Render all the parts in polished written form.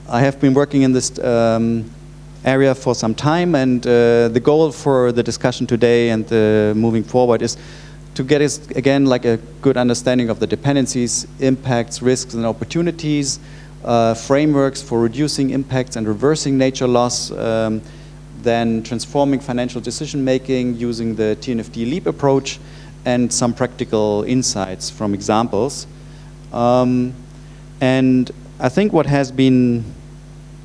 I have been working in this area for some time, and the goal for the discussion today and moving forward is to get us, again, like a good understanding of the dependencies, impacts, risks, and opportunities, frameworks for reducing impacts and reversing nature loss, then transforming financial decision-making using the TNFD LEAP approach, and some practical insights from examples. And I think what has been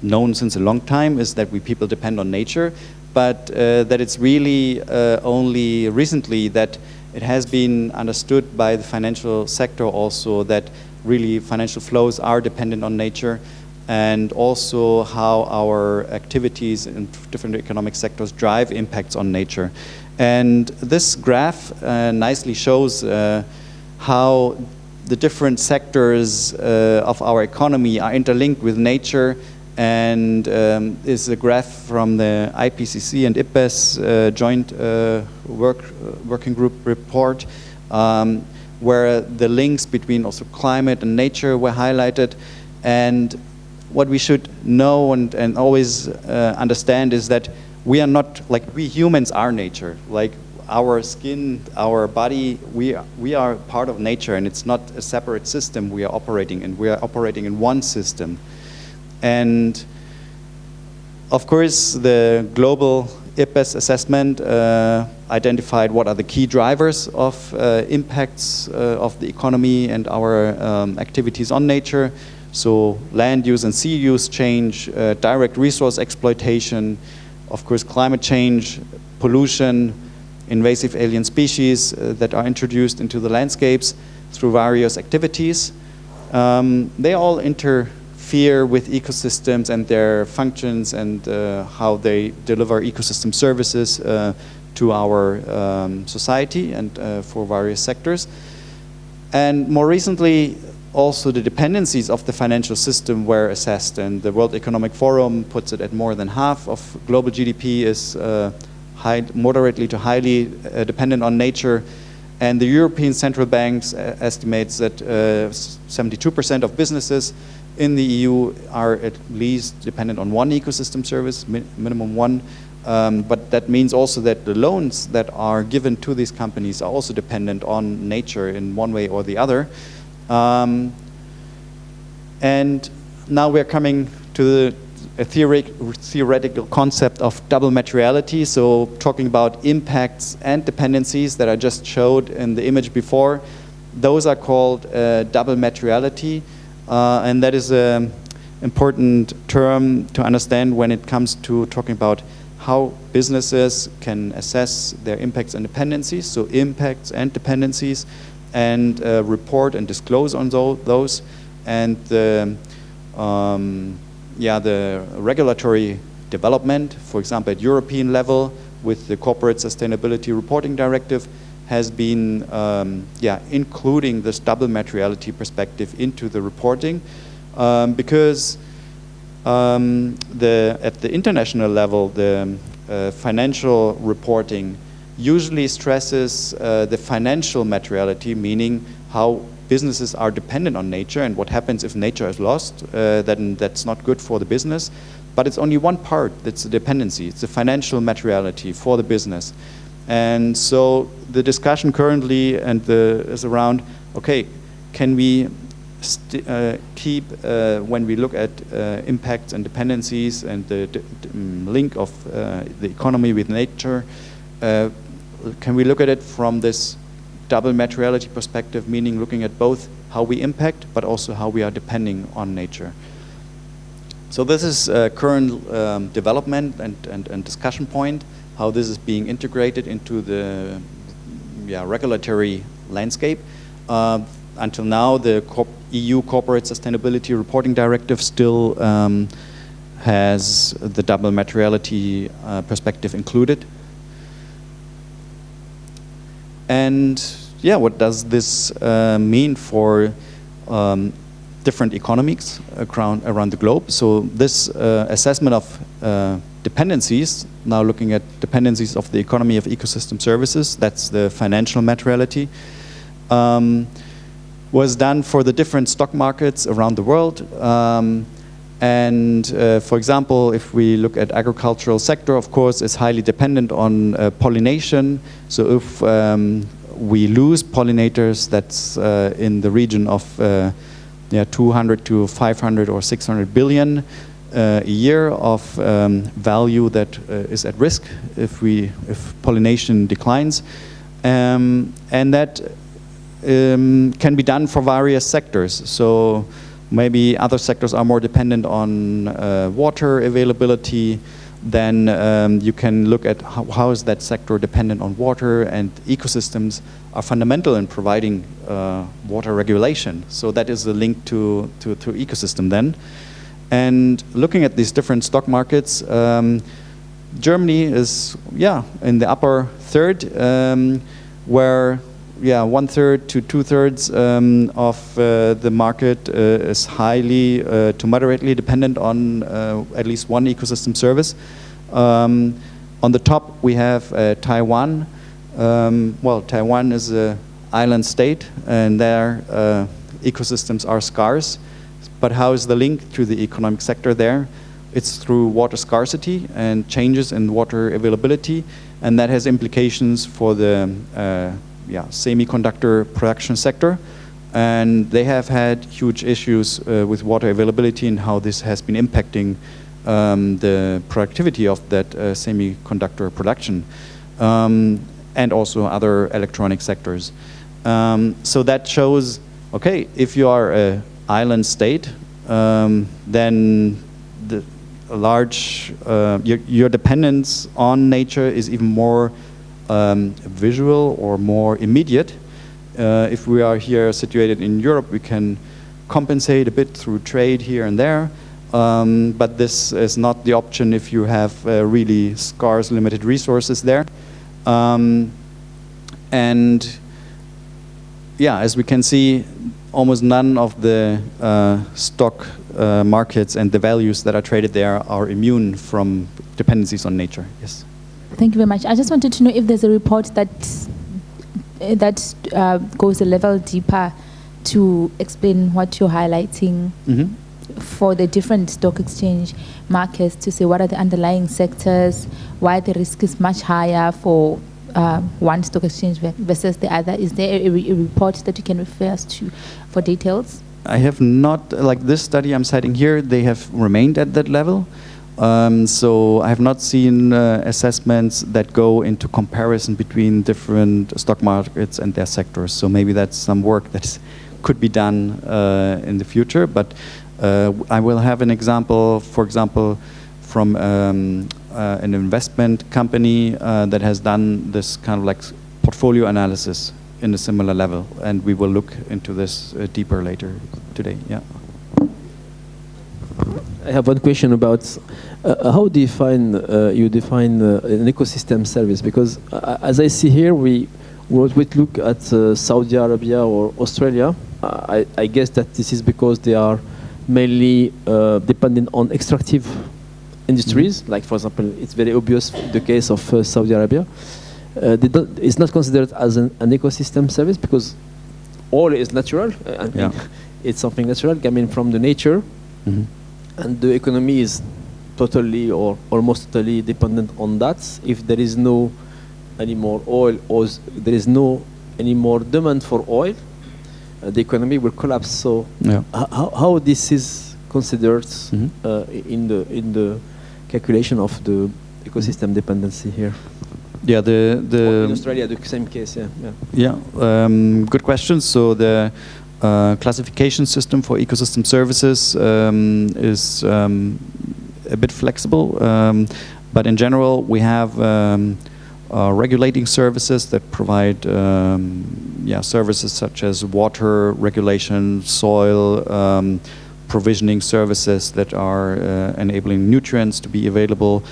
known since a long time is that we people depend on nature, but that it's really only recently that it has been understood by the financial sector also that really financial flows are dependent on nature, and also how our activities in different economic sectors drive impacts on nature. And this graph nicely shows how the different sectors of our economy are interlinked with nature, and is a graph from the IPCC and IPBES joint working group report, where the links between also climate and nature were highlighted. And what we should know and always understand is that we are not, like, we humans are nature. Like, our skin, our body, we are part of nature, and it's not a separate system we are operating in. We are operating in one system. And of course, the global IPBES assessment identified what are the key drivers of impacts of the economy and our activities on nature. So land use and sea use change, direct resource exploitation, of course climate change, pollution, invasive alien species that are introduced into the landscapes through various activities. They all interfere with ecosystems and their functions and how they deliver ecosystem services to our society and for various sectors. And more recently, also the dependencies of the financial system were assessed, and the World Economic Forum puts it at more than half of global GDP is moderately to highly dependent on nature. And the European Central Bank estimates that 72% of businesses in the EU are at least dependent on one ecosystem service, minimum one. But that means also that the loans that are given to these companies are also dependent on nature in one way or the other. And now we're coming to a theoretical concept of double materiality. So talking about impacts and dependencies that I just showed in the image before, those are called double materiality. And that is an important term to understand when it comes to talking about how businesses can assess their impacts and dependencies, so impacts and dependencies, and report and disclose on those. And the regulatory development, for example, at European level with the Corporate Sustainability Reporting Directive, has been including this double materiality perspective into the reporting, because at the international level, the financial reporting usually stresses the financial materiality, meaning how businesses are dependent on nature, and what happens if nature is lost, then that's not good for the business. But it's only one part that's the dependency. It's the financial materiality for the business. And so the discussion currently is around, okay, can we keep, when we look at impacts and dependencies and the link of the economy with nature, can we look at it from this double materiality perspective, meaning looking at both how we impact but also how we are depending on nature. So this is current development and discussion point, how this is being integrated into the regulatory landscape. Until now, the EU Corporate Sustainability Reporting Directive still has the double materiality perspective included. And yeah, what does this mean for different economies around the globe? So this assessment of dependencies, now looking at dependencies of the economy of ecosystem services, that's the financial materiality, was done for the different stock markets around the world. And for example, if we look at agricultural sector, of course, it's highly dependent on pollination. So if we lose pollinators, that's in the region of 200 to 500 or 600 billion a year of value that is at risk if pollination declines, and that can be done for various sectors. So maybe other sectors are more dependent on water availability. Then you can look at how is that sector dependent on water, and ecosystems are fundamental in providing water regulation. So that is the link to ecosystem then. And looking at these different stock markets, Germany is in the upper third, where 1/3 to 2/3 of the market is highly to moderately dependent on at least one ecosystem service. On the top we have Taiwan. Taiwan is an island state, and their ecosystems are scarce. But how is the link to the economic sector there? It's through water scarcity and changes in water availability, and that has implications for the semiconductor production sector. And they have had huge issues with water availability and how this has been impacting the productivity of that semiconductor production, and also other electronic sectors. So that shows, okay, if you are an island state, then your dependence on nature is even more visual or more immediate. If we are here situated in Europe, we can compensate a bit through trade here and there, but this is not the option if you have really scarce, limited resources there. And as we can see, almost none of the stock markets and the values that are traded there are immune from dependencies on nature. Yes. Thank you very much. I just wanted to know if there's a report that goes a level deeper to explain what you're highlighting for the different stock exchange markets, to say what are the underlying sectors, why the risk is much higher for one stock exchange versus the other. Is there a report that you can refer us to for details? I have not, like this study I'm citing here, they have remained at that level. So I have not seen assessments that go into comparison between different stock markets and their sectors. So maybe that's some work that could be done in the future. But I will have an example, for example, from an investment company that has done this kind of like portfolio analysis in a similar level. And we will look into this deeper later today. Yeah. I have one question about how do you define an ecosystem service? Because as I see here, we look at Saudi Arabia or Australia. I guess that this is because they are mainly dependent on extractive industries. Like, for example, it's very obvious the case of Saudi Arabia. It's not considered as an ecosystem service because oil is natural. It's something natural coming from the nature. And the economy is totally or almost totally dependent on that. If there is no any more oil or there is no any more demand for oil, the economy will collapse. So how this is considered in the calculation of the ecosystem dependency here? Yeah, in Australia, the same case. Good question. So the classification system for ecosystem services is a bit flexible, but in general we have regulating services that provide services such as water regulation, soil provisioning services that are enabling nutrients to be available.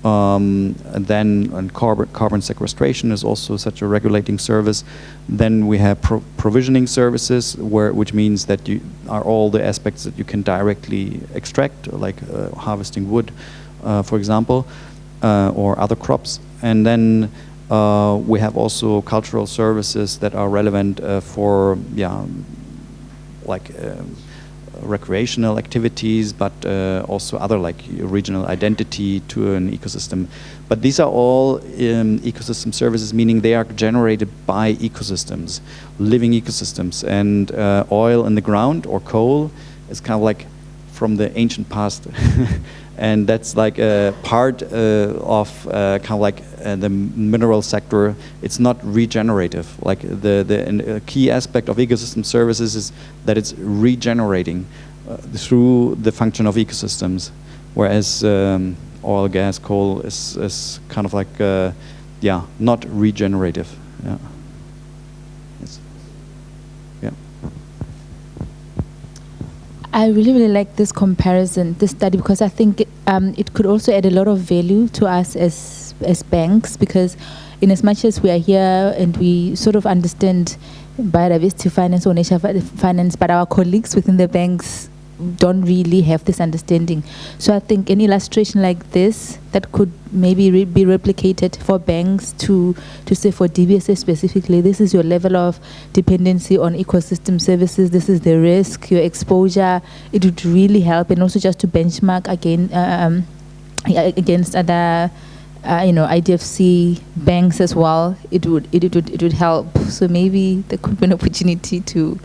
And then carbon sequestration is also such a regulating service. Then we have provisioning services, which means that you are all the aspects that you can directly extract, like harvesting wood, for example, or other crops. And then we have also cultural services that are relevant for recreational activities, but also other like regional identity to an ecosystem. But these are all ecosystem services, meaning they are generated by ecosystems, living ecosystems. And oil in the ground or coal is kind of like from the ancient past. And that's like a part of kind of like the mineral sector. It's not regenerative. Like the key aspect of ecosystem services is that it's regenerating through the function of ecosystems, whereas oil, gas, coal is kind of like not regenerative. Yeah. I really like this comparison, this study, because I think it could also add a lot of value to us as banks, because in as much as we are here and we sort of understand biodiversity finance or nature finance, but our colleagues within the banks don't really have this understanding. So I think an illustration like this that could maybe be replicated for banks to say for DBSA specifically, this is your level of dependency on ecosystem services, this is the risk, your exposure. It would really help, and also just to benchmark again against other IDFC banks as well. It would help. So maybe there could be an opportunity to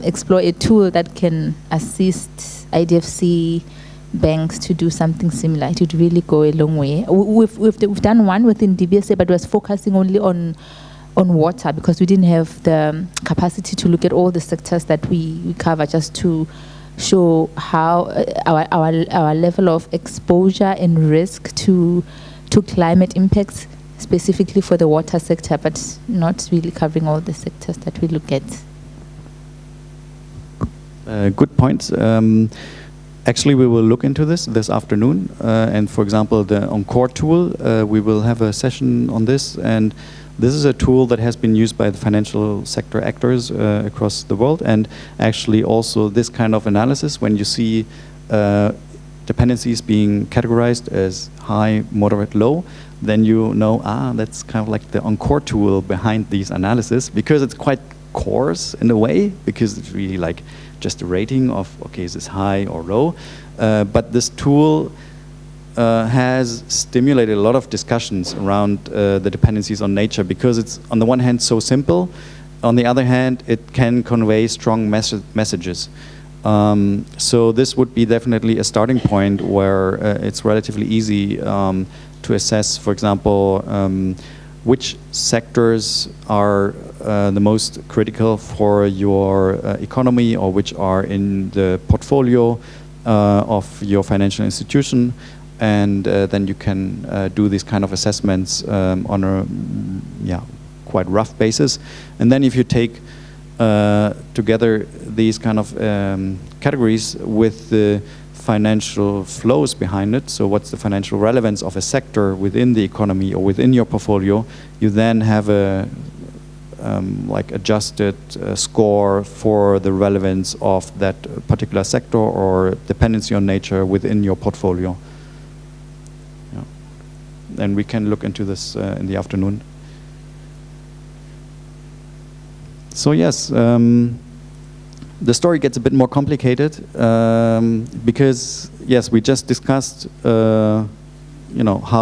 explore a tool that can assist IDFC banks to do something similar. It would really go a long way. We've done one within DBSA, but it was focusing only on water, because we didn't have the capacity to look at all the sectors that we cover, just to show how our level of exposure and risk to climate impacts, specifically for the water sector, but not really covering all the sectors that we look at. Good points. Actually, we will look into this afternoon. And for example, the Encore tool, we will have a session on this. And this is a tool that has been used by the financial sector actors across the world. And actually also this kind of analysis, when you see dependencies being categorized as high, moderate, low, then you know, that's kind of like the Encore tool behind these analysis, because it's quite coarse in a way, because it's really like just a rating of, okay, is this high or low? But this tool has stimulated a lot of discussions around the dependencies on nature, because it's on the one hand so simple, on the other hand it can convey strong messages. So this would be definitely a starting point where it's relatively easy to assess, for example, which sectors are the most critical for your economy, or which are in the portfolio of your financial institution, and then you can do these kind of assessments on a quite rough basis. And then if you take together these kind of categories with the financial flows behind it, so what's the financial relevance of a sector within the economy or within your portfolio, you then have a like adjusted score for the relevance of that particular sector or dependency on nature within your portfolio. Yeah. And we can look into this in the afternoon. So yes, the story gets a bit more complicated because yes, we just discussed how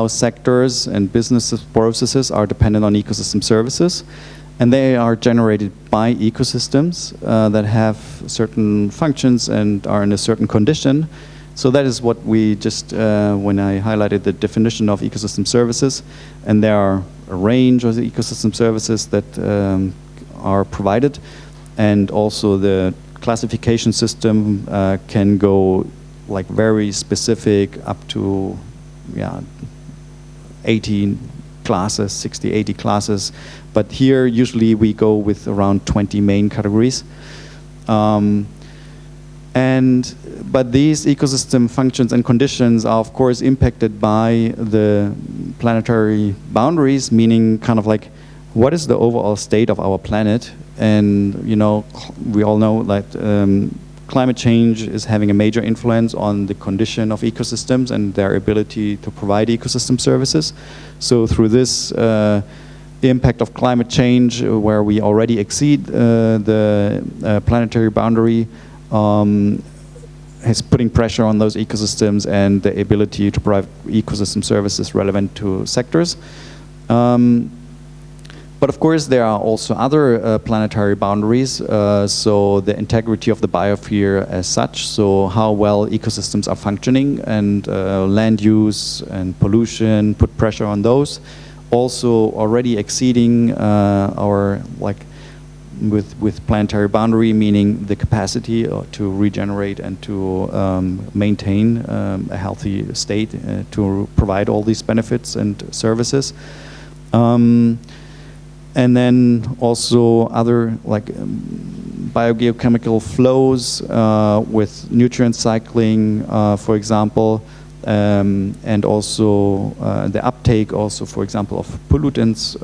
sectors and business processes are dependent on ecosystem services, and they are generated by ecosystems that have certain functions and are in a certain condition. So that is what we just, when I highlighted the definition of ecosystem services, and there are a range of the ecosystem services that are provided, and also the classification system can go like very specific up to 80 classes, 60, 80 classes. But here usually we go with around 20 main categories. But these ecosystem functions and conditions are of course impacted by the planetary boundaries, meaning kind of like what is the overall state of our planet. And we all know that climate change is having a major influence on the condition of ecosystems and their ability to provide ecosystem services. So through this impact of climate change, where we already exceed the planetary boundary, is putting pressure on those ecosystems and the ability to provide ecosystem services relevant to sectors. But of course, there are also other planetary boundaries, so the integrity of the biosphere as such, so how well ecosystems are functioning, and land use and pollution put pressure on those. Also already exceeding our, with planetary boundary, meaning the capacity to regenerate and to maintain a healthy state to provide all these benefits and services. And then also other biogeochemical flows with nutrient cycling, for example, and also the uptake also, for example, of pollutants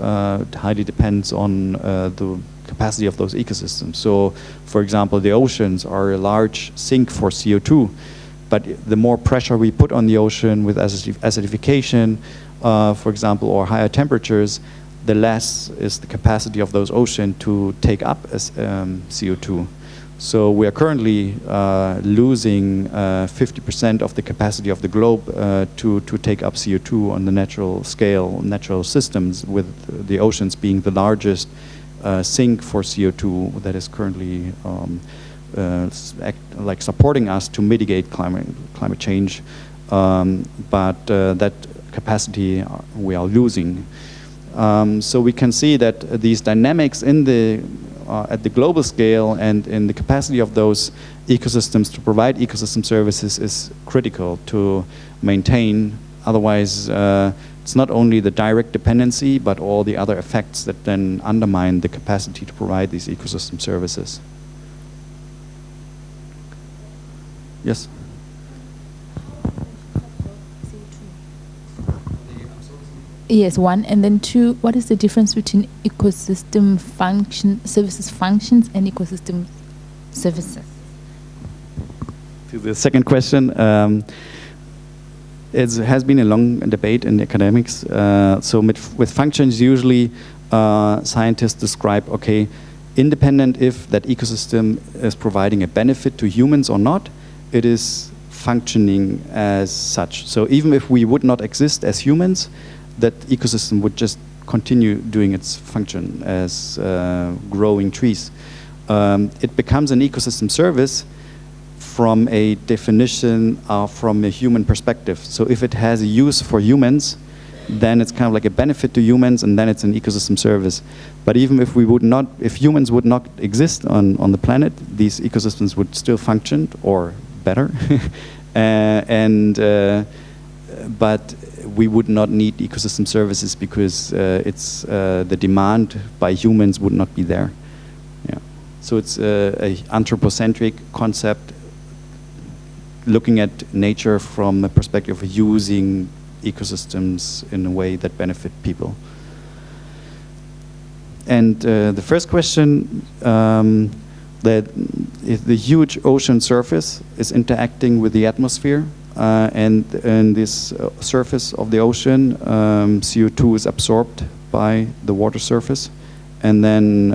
highly depends on the capacity of those ecosystems. So, for example, the oceans are a large sink for CO2, but the more pressure we put on the ocean with acidification, for example, or higher temperatures, the less is the capacity of those oceans to take up CO2. So we are currently losing 50% of the capacity of the globe to take up CO2 on the natural scale, natural systems, with the oceans being the largest sink for CO2 that is currently supporting us to mitigate climate change. But that capacity we are losing. So we can see that these dynamics in the at the global scale and in the capacity of those ecosystems to provide ecosystem services is critical to maintain. Otherwise, it's not only the direct dependency, but all the other effects that then undermine the capacity to provide these ecosystem services. Yes? Yes, one. And then two, what is the difference between ecosystem services functions and ecosystem services? To the second question, it has been a long debate in academics. So with functions, usually scientists describe, okay, independent if that ecosystem is providing a benefit to humans or not, it is functioning as such. So even if we would not exist as humans, that ecosystem would just continue doing its function as growing trees. It becomes an ecosystem service from a definition from a human perspective. So if it has a use for humans, then it's kind of like a benefit to humans, and then it's an ecosystem service. But even if we would not, if humans would not exist on the planet, these ecosystems would still function, or better. But we would not need ecosystem services because the demand by humans would not be there. Yeah. So it's an anthropocentric concept, looking at nature from the perspective of using ecosystems in a way that benefit people. And the first question, that if the huge ocean surface is interacting with the atmosphere, and this surface of the ocean, CO2 is absorbed by the water surface, and then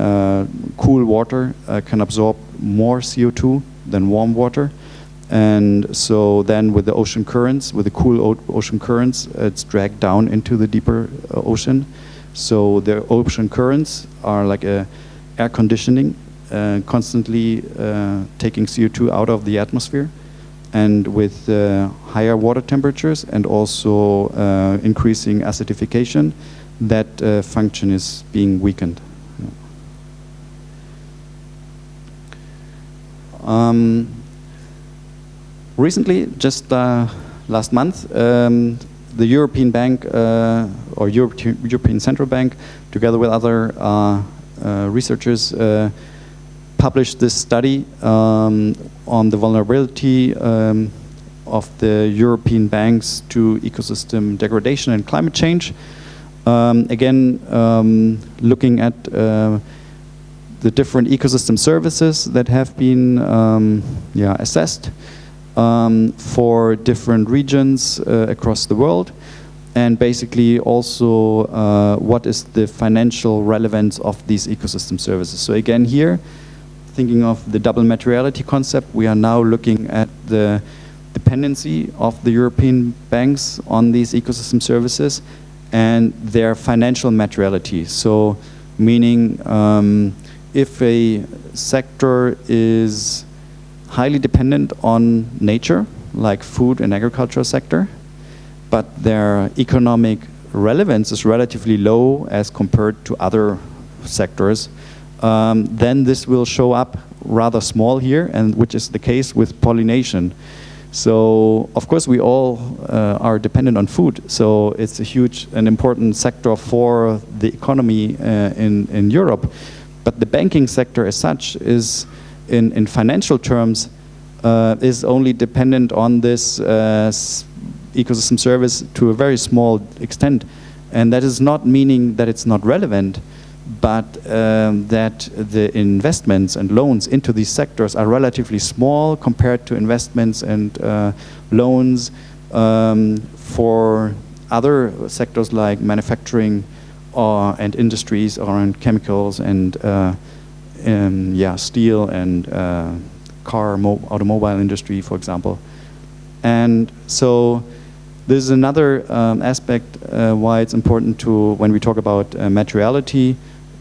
cool water can absorb more CO2 than warm water. And so then with the ocean currents, with the cool ocean currents, it's dragged down into the deeper ocean. So the ocean currents are like a air conditioning, constantly taking CO2 out of the atmosphere. And with higher water temperatures and also increasing acidification, that function is being weakened. Recently, just last month, the European Bank or European Central Bank, together with other researchers, published this study on the vulnerability of the European banks to ecosystem degradation and climate change. Again, looking at the different ecosystem services that have been assessed for different regions across the world. and basically also what is the financial relevance of these ecosystem services. So again here, thinking of the double materiality concept, we are now looking at the dependency of the European banks on these ecosystem services and their financial materiality. So meaning if a sector is highly dependent on nature, like food and agricultural sector, but their economic relevance is relatively low as compared to other sectors, then this will show up rather small here, and which is the case with pollination. So of course we all are dependent on food, so it's a huge and important sector for the economy in Europe. But the banking sector as such is, in financial terms, is only dependent on this ecosystem service to a very small extent. And that is not meaning that it's not relevant, but that the investments and loans into these sectors are relatively small compared to investments and loans for other sectors like manufacturing and industries, or in chemicals and steel and automobile industry, for example. And so this is another aspect why it's important to, when we talk about materiality,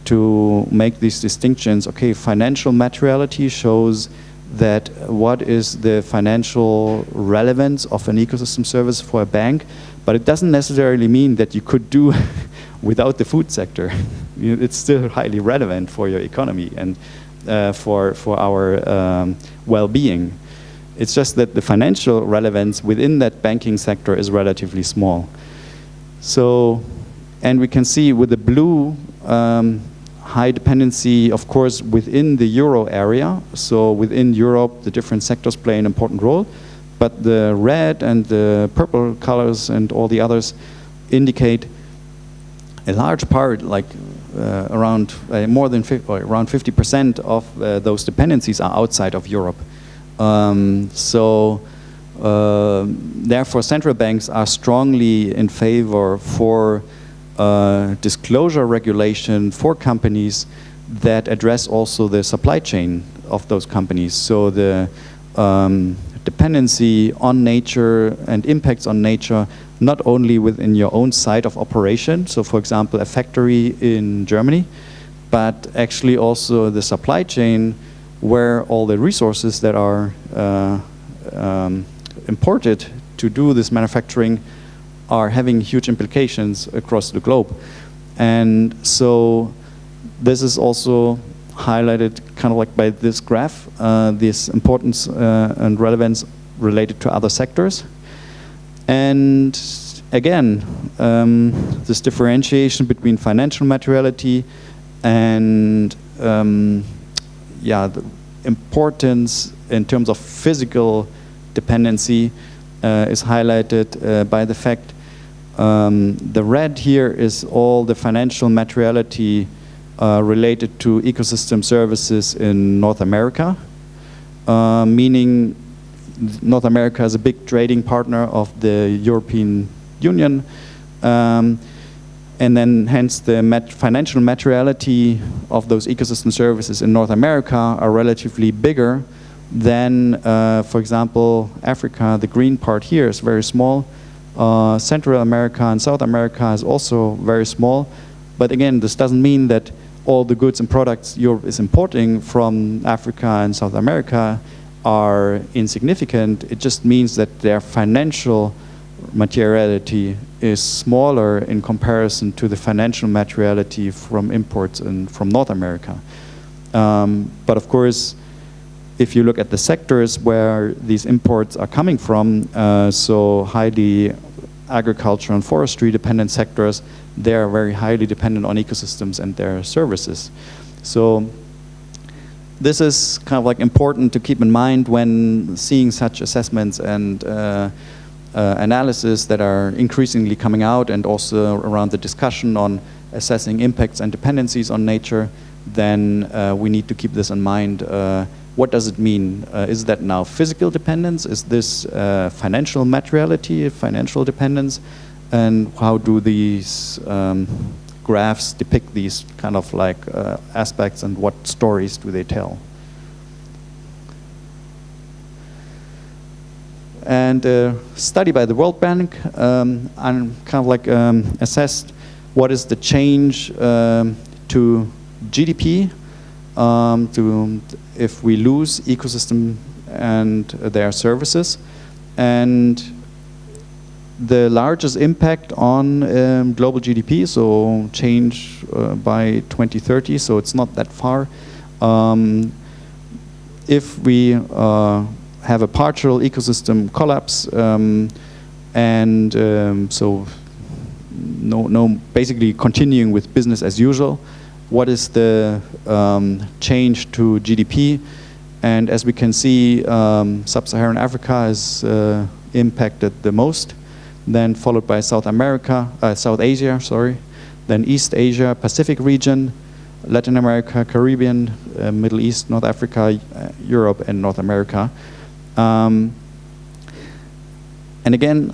to make these distinctions. Okay, financial materiality shows that what is the financial relevance of an ecosystem service for a bank, but it doesn't necessarily mean that you could do without the food sector. It's still highly relevant for your economy and for our well-being. It's just that the financial relevance within that banking sector is relatively small. So, and we can see with the blue high dependency, of course, within the euro area. So within Europe, the different sectors play an important role. But the red and the purple colors and all the others indicate a large part, like around more than around 50% of those dependencies are outside of Europe. Therefore, central banks are strongly in favor for disclosure regulation for companies that address also the supply chain of those companies. So the dependency on nature and impacts on nature, not only within your own site of operation, so for example a factory in Germany, but actually also the supply chain where all the resources that are imported to do this manufacturing are having huge implications across the globe. And so this is also highlighted kind of like by this graph, this importance and relevance related to other sectors. And again, this differentiation between financial materiality and the importance in terms of physical dependency is highlighted by the fact the red here is all the financial materiality related to ecosystem services in North America, meaning North America is a big trading partner of the European Union, and then hence the financial materiality of those ecosystem services in North America are relatively bigger than, for example, Africa. The green part here is very small. Central America and South America is also very small. But again, this doesn't mean that all the goods and products Europe is importing from Africa and South America are insignificant. It just means that their financial materiality is smaller in comparison to the financial materiality from imports and from North America. But of course, if you look at the sectors where these imports are coming from, so highly agriculture and forestry dependent sectors, they are very highly dependent on ecosystems and their services. So this is kind of like important to keep in mind when seeing such assessments and analysis that are increasingly coming out, and also around the discussion on assessing impacts and dependencies on nature. Then we need to keep this in mind. What does it mean? Is that now physical dependence? Is this financial materiality, financial dependence? and how do these graphs depict these kind of like aspects, and what stories do they tell? And a study by the World Bank and kind of like assessed what is the change to GDP if we lose ecosystem and their services. And the largest impact on global GDP, so change by 2030, so it's not that far. If we have a partial ecosystem collapse, so basically continuing with business as usual, what is the change to GDP? And as we can see, sub-Saharan Africa is impacted the most, then followed by South Asia, sorry, then East Asia, Pacific region, Latin America, Caribbean, Middle East, North Africa, Europe, and North America. And again,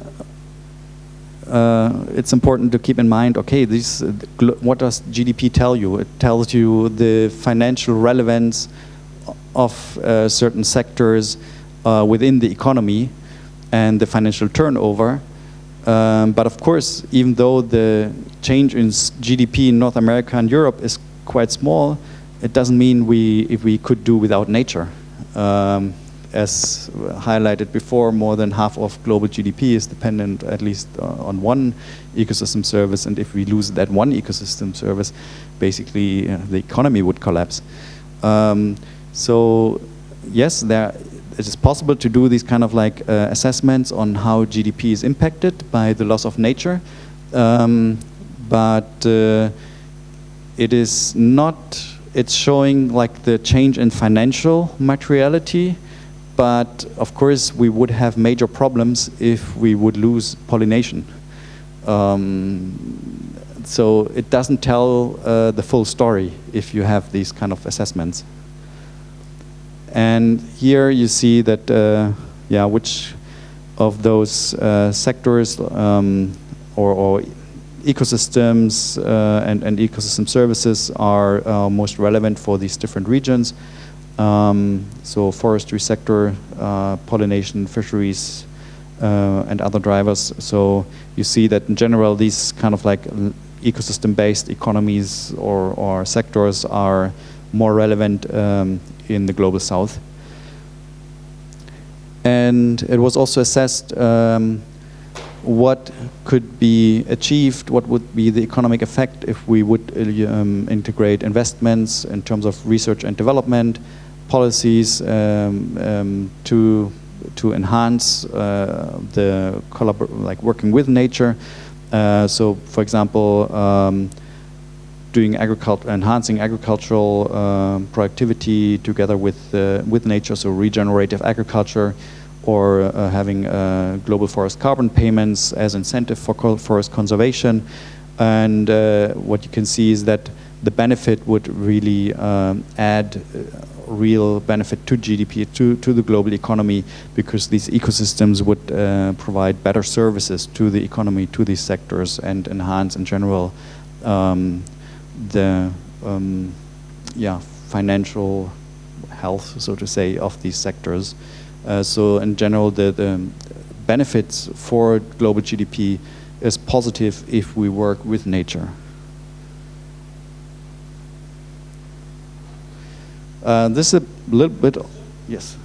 it's important to keep in mind, okay, what does GDP tell you? It tells you the financial relevance of certain sectors within the economy and the financial turnover. But of course, even though the change in GDP in North America and Europe is quite small, it doesn't mean if we could do without nature. As highlighted before, more than half of global GDP is dependent at least on one ecosystem service, and if we lose that one ecosystem service, basically the economy would collapse. So yes, it is possible to do these kind of like assessments on how GDP is impacted by the loss of nature, but it is not, it's showing like the change in financial materiality, but of course we would have major problems if we would lose pollination. So it doesn't tell the full story if you have these kind of assessments. And here you see that, which of those sectors or ecosystems and ecosystem services are most relevant for these different regions. So forestry sector, pollination, fisheries, and other drivers. So you see that in general these kind of like ecosystem-based economies or sectors are more relevant in the global south. And it was also assessed what could be achieved, what would be the economic effect if we would integrate investments in terms of research and development, policies to enhance the working with nature. So, for example, enhancing agricultural productivity together with nature, so regenerative agriculture, or having global forest carbon payments as incentive for forest conservation. And what you can see is that the benefit would really add real benefit to GDP, to the global economy, because these ecosystems would provide better services to the economy, to these sectors, and enhance in general the financial health, so to say, of these sectors. So in general, the benefits for global GDP is positive if we work with nature. This is a little bit, yes.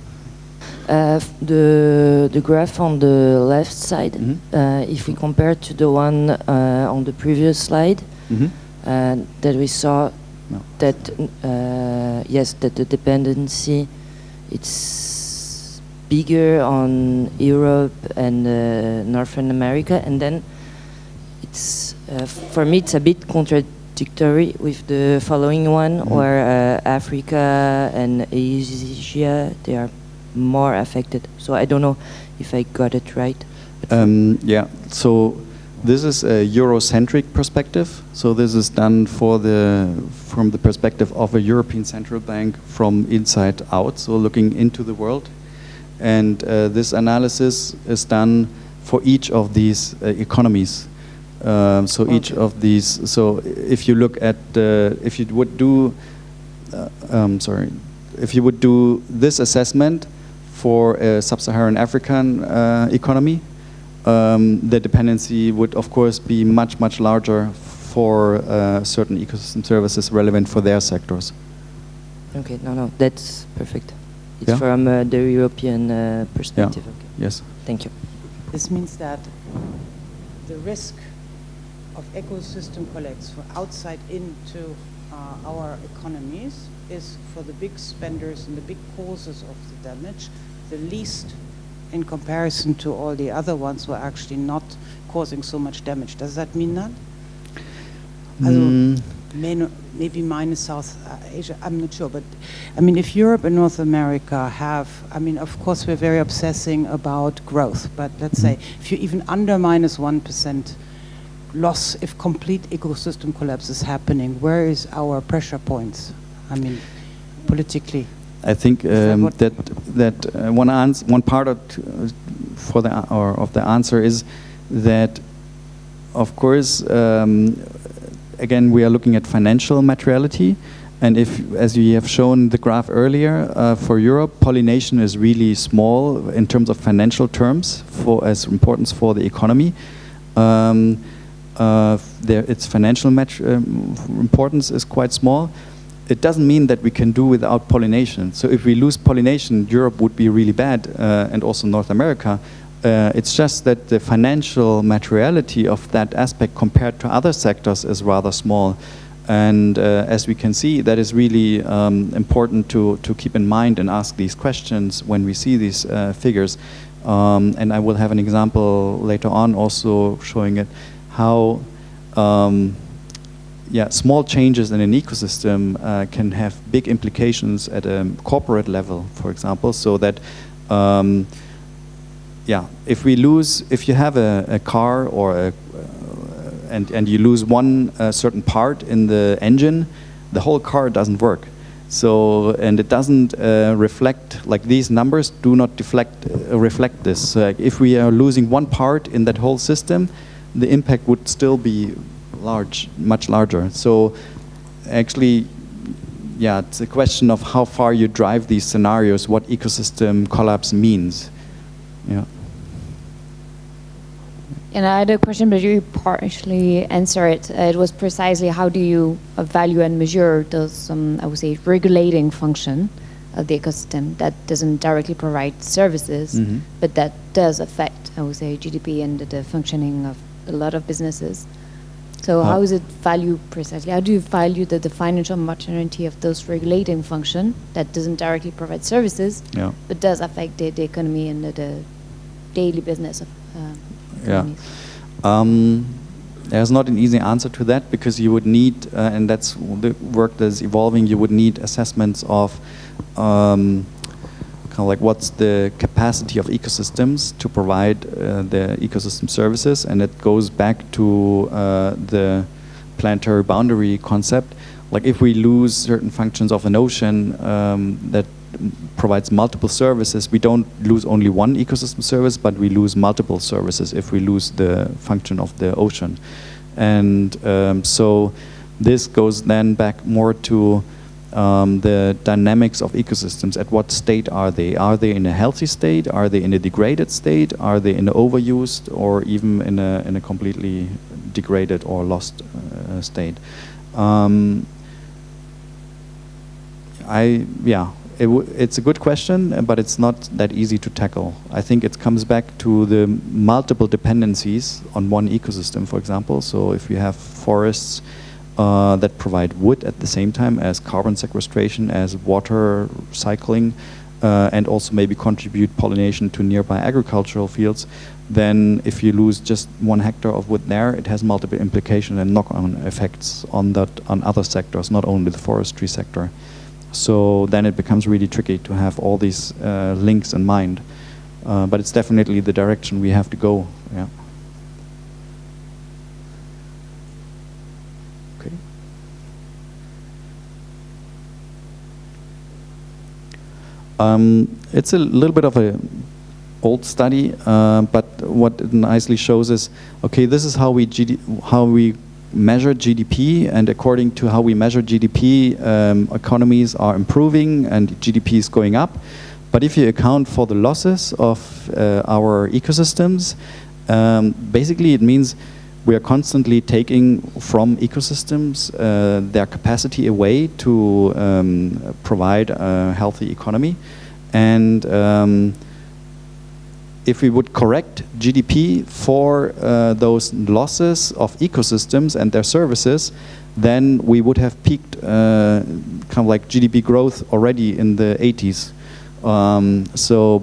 The graph on the left side, if we compare to the one on the previous slide, that we saw that yes, that the dependency, it's bigger on Europe and Northern America, and then it's for me it's a bit contradictory with the following one, where Africa and Asia, they are more affected. So I don't know if I got it right. Yeah, so this is a Eurocentric perspective. So this is done from the perspective of a European Central Bank from inside out, so looking into the world. And this analysis is done for each of these economies. So each of these. So if you look at if you would do, if you would do this assessment for a sub-Saharan African economy, the dependency would of course be much larger for certain ecosystem services relevant for their sectors. Okay, no, that's perfect. It's from the European perspective. Yeah. Okay. Yes. Thank you. This means that the risk of ecosystem collapse from outside into our economies is for the big spenders and the big causes of the damage, the least in comparison to all the other ones who are actually not causing so much damage. Does that mean that? Maybe minus South Asia, I'm not sure, but I mean, if Europe and North America have, I mean, of course we're very obsessing about growth, but let's say if you even under minus 1% loss, if complete ecosystem collapse is happening, where is our pressure points? I mean, politically. I think one part of the answer is that, of course, again, we are looking at financial materiality, and if, as you have shown the graph earlier, for Europe, pollination is really small in terms of financial terms as importance for the economy. Its financial importance is quite small. It doesn't mean that we can do without pollination. So if we lose pollination, Europe would be really bad, and also North America. It's just that the financial materiality of that aspect compared to other sectors is rather small. And as we can see, that is really important to keep in mind and ask these questions when we see these figures. And I will have an example later on also showing it how small changes in an ecosystem can have big implications at a corporate level, for example, so that if you have a car or and you lose one certain part in the engine, the whole car doesn't work. So, and it doesn't reflect, like these numbers do not reflect this. If we are losing one part in that whole system, the impact would still be much larger. So actually, it's a question of how far you drive these scenarios, what ecosystem collapse means. Yeah. And I had a question, but you partially answered it. It was precisely how do you value and measure those, I would say, regulating function of the ecosystem that doesn't directly provide services, but that does affect, I would say, GDP and the functioning of a lot of businesses. So how is it valued precisely? How do you value the financial materiality of those regulating function that doesn't directly provide services, but does affect the economy and the daily business of there's not an easy answer to that, because you would need, and that's the work that's evolving, you would need assessments of kind of like what's the capacity of ecosystems to provide the ecosystem services, and it goes back to the planetary boundary concept. Like if we lose certain functions of an ocean that provides multiple services, we don't lose only one ecosystem service, but we lose multiple services if we lose the function of the ocean. And so this goes then back more to the dynamics of ecosystems. At what state are they? Are they in a healthy state? Are they in a degraded state? Are they in an overused or even in a completely degraded or lost state? It's a good question, but it's not that easy to tackle. I think it comes back to the multiple dependencies on one ecosystem, for example. So if you have forests that provide wood at the same time as carbon sequestration, as water cycling, and also maybe contribute pollination to nearby agricultural fields, then if you lose just 1 hectare of wood there, it has multiple implications and knock-on effects on other sectors, not only the forestry sector. So then it becomes really tricky to have all these links in mind. But it's definitely the direction we have to go. Yeah. Okay. It's a little bit of a old study, but what it nicely shows is, okay, this is how we measure GDP, and according to how we measure GDP, economies are improving and GDP is going up. But if you account for the losses of our ecosystems, basically it means we are constantly taking from ecosystems their capacity away to provide a healthy economy. And if we would correct GDP for those losses of ecosystems and their services, then we would have peaked kind of like GDP growth already in the 80s. So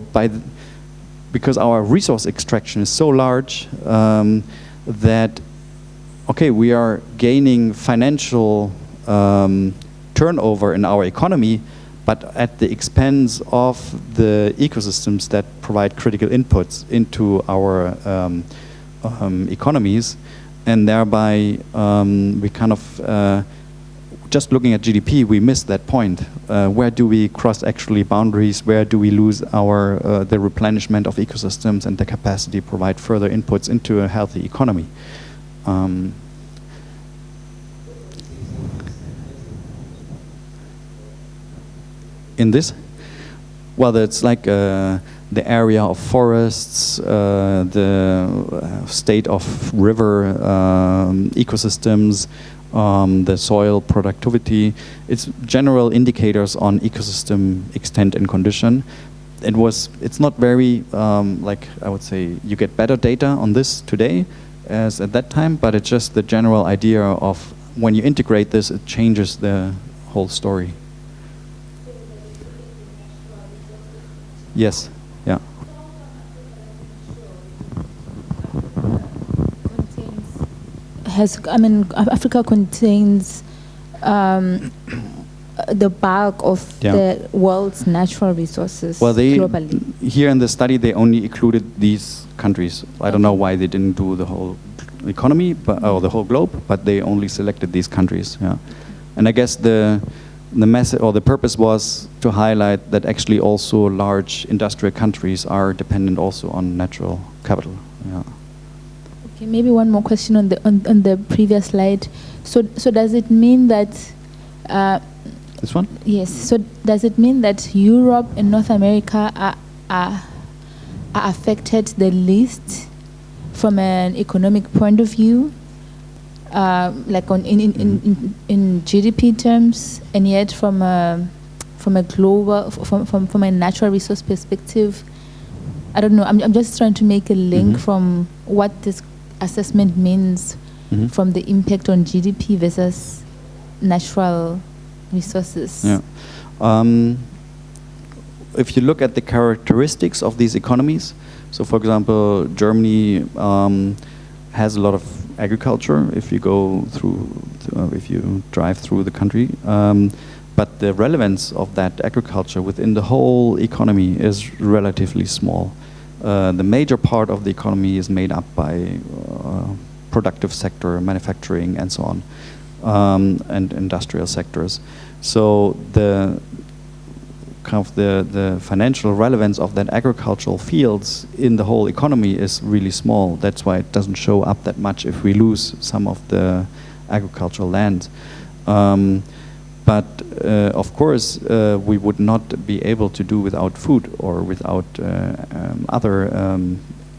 because our resource extraction is so large that, okay, we are gaining financial turnover in our economy, but at the expense of the ecosystems that provide critical inputs into our economies, and thereby we kind of, just looking at GDP, we miss that point. Where do we cross actually boundaries? Where do we lose our the replenishment of ecosystems and the capacity to provide further inputs into a healthy economy? In this, well, it's like the area of forests, the state of river ecosystems, the soil productivity. It's general indicators on ecosystem extent and condition. It's not very, like I would say, you get better data on this today as at that time, but it's just the general idea of when you integrate this, it changes the whole story. Yes, yeah. Africa contains the bulk of the world's natural resources globally. Here in the study, they only included these countries. I don't know why they didn't do the whole economy, or the whole globe, but they only selected these countries. Yeah, and I guess the message or the purpose was to highlight that actually also large industrial countries are dependent also on natural capital. Yeah. Okay, maybe one more question on the previous slide. So does it mean that this one? Yes. So does it mean that Europe and North America are affected the least from an economic point of view? Like in GDP terms, and yet from a global, from a natural resource perspective, I don't know. I'm just trying to make a link from what this assessment means from the impact on GDP versus natural resources. Yeah. If you look at the characteristics of these economies, so for example, Germany has a lot of agriculture if you go through, if you drive through the country. But the relevance of that agriculture within the whole economy is relatively small. The major part of the economy is made up by productive sector, manufacturing, and so on, and industrial sectors. So the kind of the financial relevance of that agricultural fields in the whole economy is really small. That's why it doesn't show up that much if we lose some of the agricultural land. But of course, we would not be able to do without food or without other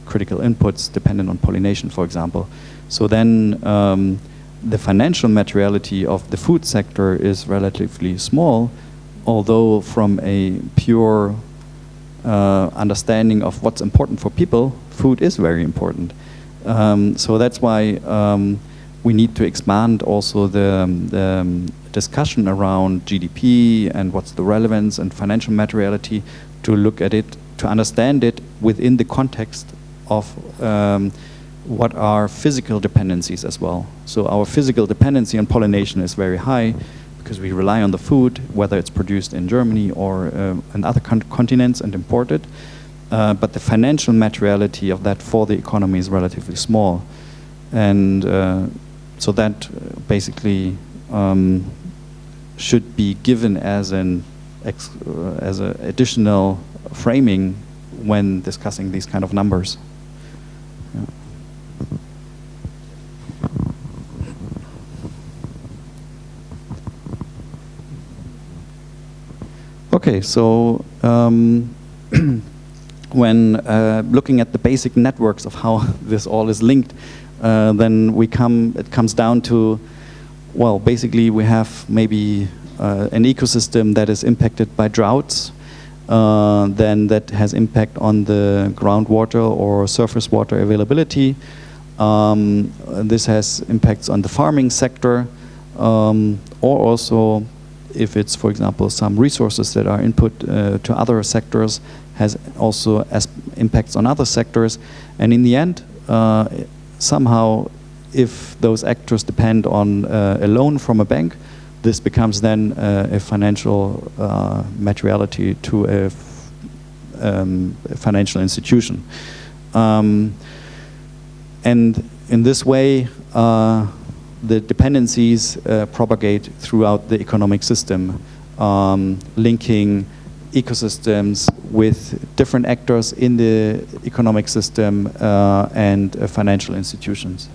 critical inputs dependent on pollination, for example. So then the financial materiality of the food sector is relatively small, although from a pure understanding of what's important for people, food is very important. So that's why we need to expand also the discussion around GDP and what's the relevance and financial materiality, to look at it, to understand it within the context of what are physical dependencies as well. So our physical dependency on pollination is very high because we rely on the food, whether it's produced in Germany or in other continents and imported. But the financial materiality of that for the economy is relatively small. And so that basically should be given as an additional framing when discussing these kind of numbers. Yeah. Okay, so when looking at the basic networks of how this all is linked, then it comes down to, well, basically we have maybe an ecosystem that is impacted by droughts, then that has impact on the groundwater or surface water availability. This has impacts on the farming sector, or also if it's, for example, some resources that are input to other sectors, has also impacts on other sectors. And in the end, somehow, if those actors depend on a loan from a bank, this becomes then a financial materiality to a financial institution. And in this way, the dependencies propagate throughout the economic system, linking ecosystems with different actors in the economic system and financial institutions.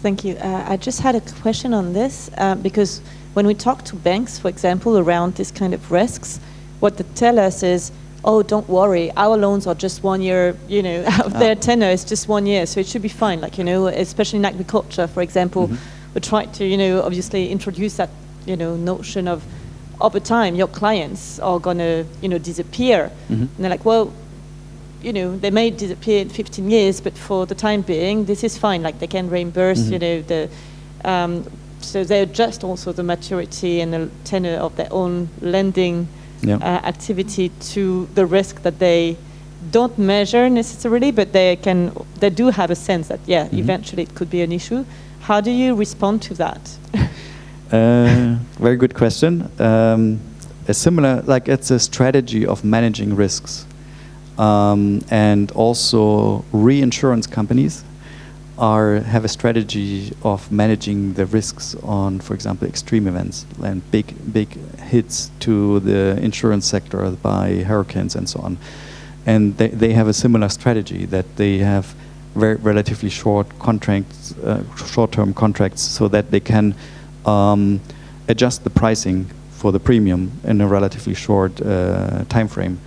Thank you. I just had a question on this because when we talk to banks, for example, around this kind of risks, what they tell us is, oh, don't worry, our loans are just 1 year, their tenor is just 1 year, so it should be fine. Like, especially in agriculture, for example, we try to, obviously introduce that, notion of over time, your clients are gonna, disappear. And they're like, well, they may disappear in 15 years, but for the time being, this is fine. Like, they can reimburse, so they adjust also the maturity and the tenor of their own lending activity to the risk that they don't measure necessarily, but they do have a sense that, eventually it could be an issue. How do you respond to that? Very good question. It's a strategy of managing risks. And also reinsurance companies have a strategy of managing the risks on, for example, extreme events and big hits to the insurance sector by hurricanes and so on. And they have a similar strategy, that they have very relatively short contracts, short-term contracts, so that they can adjust the pricing for the premium in a relatively short time frame.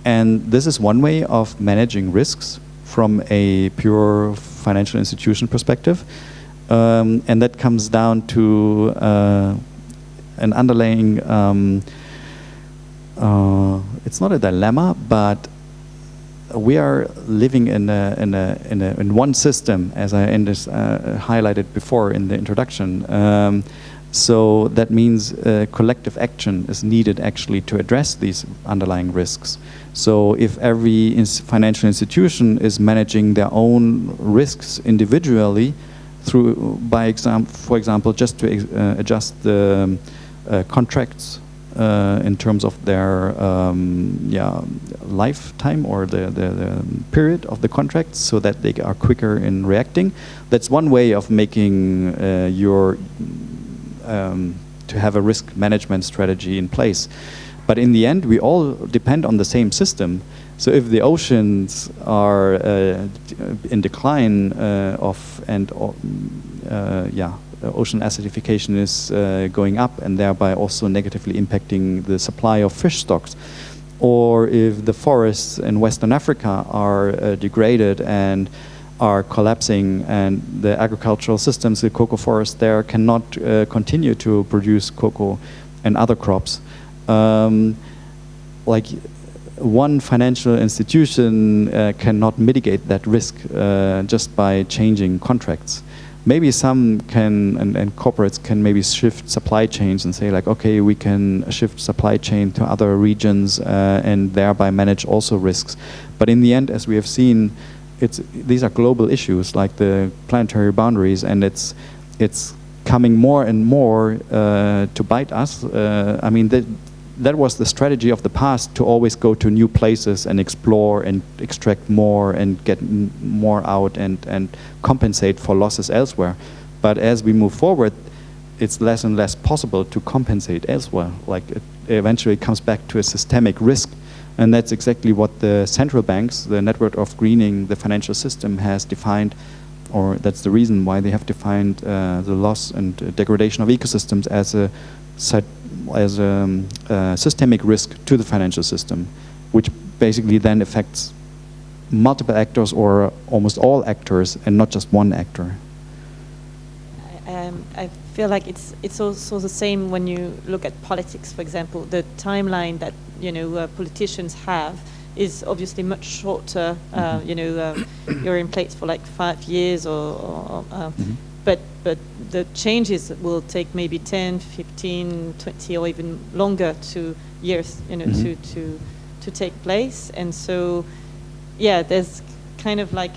And this is one way of managing risks from a pure financial institution perspective. And that comes down to an underlying, it's not a dilemma, but we are living in one system, as I highlighted before in the introduction. So that means collective action is needed actually to address these underlying risks. So if every financial institution is managing their own risks individually, for example, just to adjust the contracts in terms of their lifetime or the period of the contracts, so that they are quicker in reacting. That's one way of making to have a risk management strategy in place. But in the end, we all depend on the same system. So if the oceans are in decline ocean acidification is going up, and thereby also negatively impacting the supply of fish stocks, or if the forests in Western Africa are degraded and are collapsing, and the agricultural systems, the cocoa forest there, cannot continue to produce cocoa and other crops. Like one financial institution cannot mitigate that risk just by changing contracts. Maybe some can, and corporates can maybe shift supply chains and say like, okay, we can shift supply chain to other regions and thereby manage also risks. But in the end, as we have seen, these are global issues like the planetary boundaries, and it's coming more and more to bite us. I mean, that was the strategy of the past, to always go to new places and explore and extract more and get more out and compensate for losses elsewhere. But as we move forward, it's less and less possible to compensate elsewhere. Like it eventually comes back to a systemic risk And that's exactly what the central banks, the network of greening the financial system, has defined, or that's the reason why they have defined the loss and degradation of ecosystems as a systemic risk to the financial system, which basically then affects multiple actors or almost all actors and not just one actor. I feel like it's also the same when you look at politics, for example. The timeline that politicians have is obviously much shorter. You're in place for like 5 years, but the changes will take maybe 10, 15, 20, or even longer years, to take place. And so, yeah, there's kind of like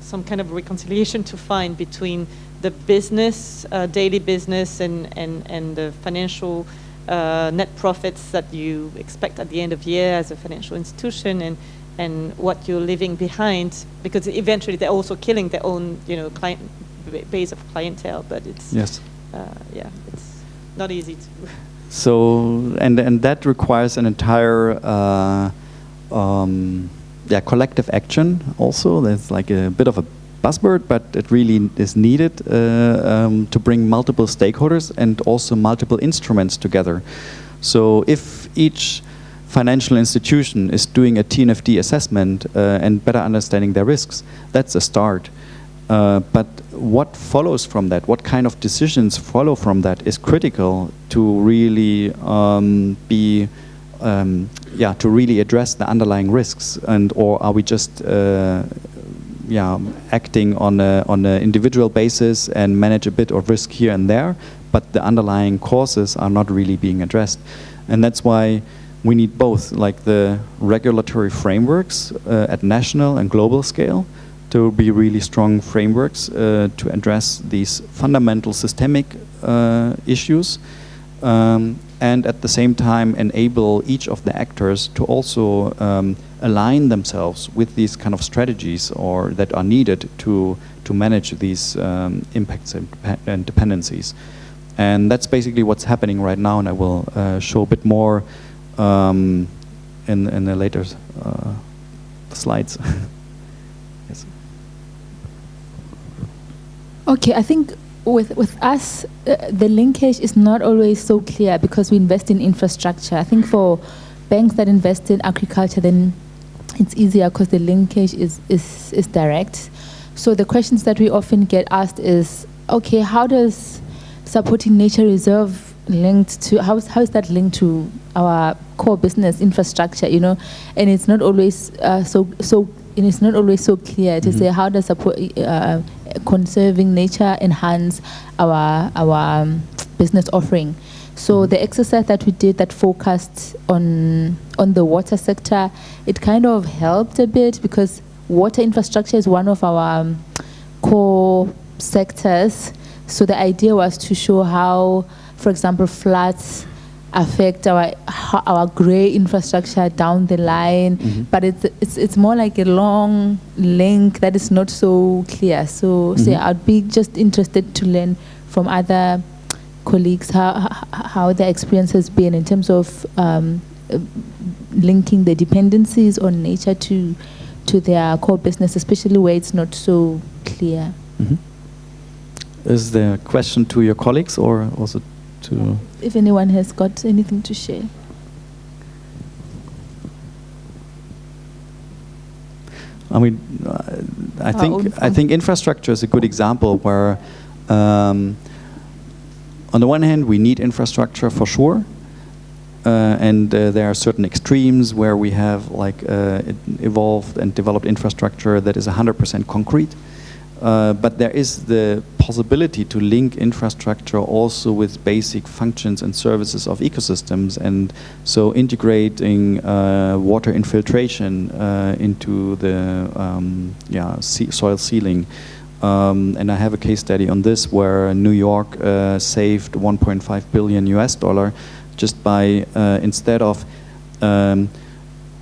some kind of reconciliation to find between the business, daily business, and the financial net profits that you expect at the end of year as a financial institution, and what you're leaving behind, because eventually they're also killing their own, client base of clientele. But it's it's not easy to. So and that requires an entire collective action. Also, there's like a bit of a buzzword, but it really is needed to bring multiple stakeholders and also multiple instruments together. So if each financial institution is doing a TNFD assessment and better understanding their risks, that's a start. But what follows from that, what kind of decisions follow from that, is critical to really to really address the underlying risks, or are we just acting on an individual basis and manage a bit of risk here and there, but the underlying causes are not really being addressed. And that's why we need both, like the regulatory frameworks at national and global scale, to be really strong frameworks to address these fundamental systemic issues, and at the same time enable each of the actors to also align themselves with these kind of strategies or that are needed to manage these impacts and dependencies. And that's basically what's happening right now, and I will show a bit more in the later slides. Yes. Okay, I think with us, the linkage is not always so clear because we invest in infrastructure. I think for banks that invest in agriculture, then it's easier because the linkage is direct. So the questions that we often get asked is, okay, how does supporting nature reserve linked to, how is that linked to our core business infrastructure, And it's not always it's not always so clear to say how does conserving nature enhance our business offering. So the exercise that we did that focused on the water sector, it kind of helped a bit because water infrastructure is one of our core sectors. So the idea was to show how, for example, floods affect our grey infrastructure down the line, but it's more like a long link that is not so clear. So I'd be just interested to learn from other colleagues how their experience has been in terms of linking the dependencies on nature to their core business, especially where it's not so clear. Is there a question to your colleagues or also to... If anyone has got anything to share. I mean, I think infrastructure is a good example where, on the one hand, we need infrastructure for sure, and there are certain extremes where we have like evolved and developed infrastructure that is 100% concrete. But there is the possibility to link infrastructure also with basic functions and services of ecosystems, and so integrating water infiltration into the soil sealing. And I have a case study on this where New York saved $1.5 billion US just by instead of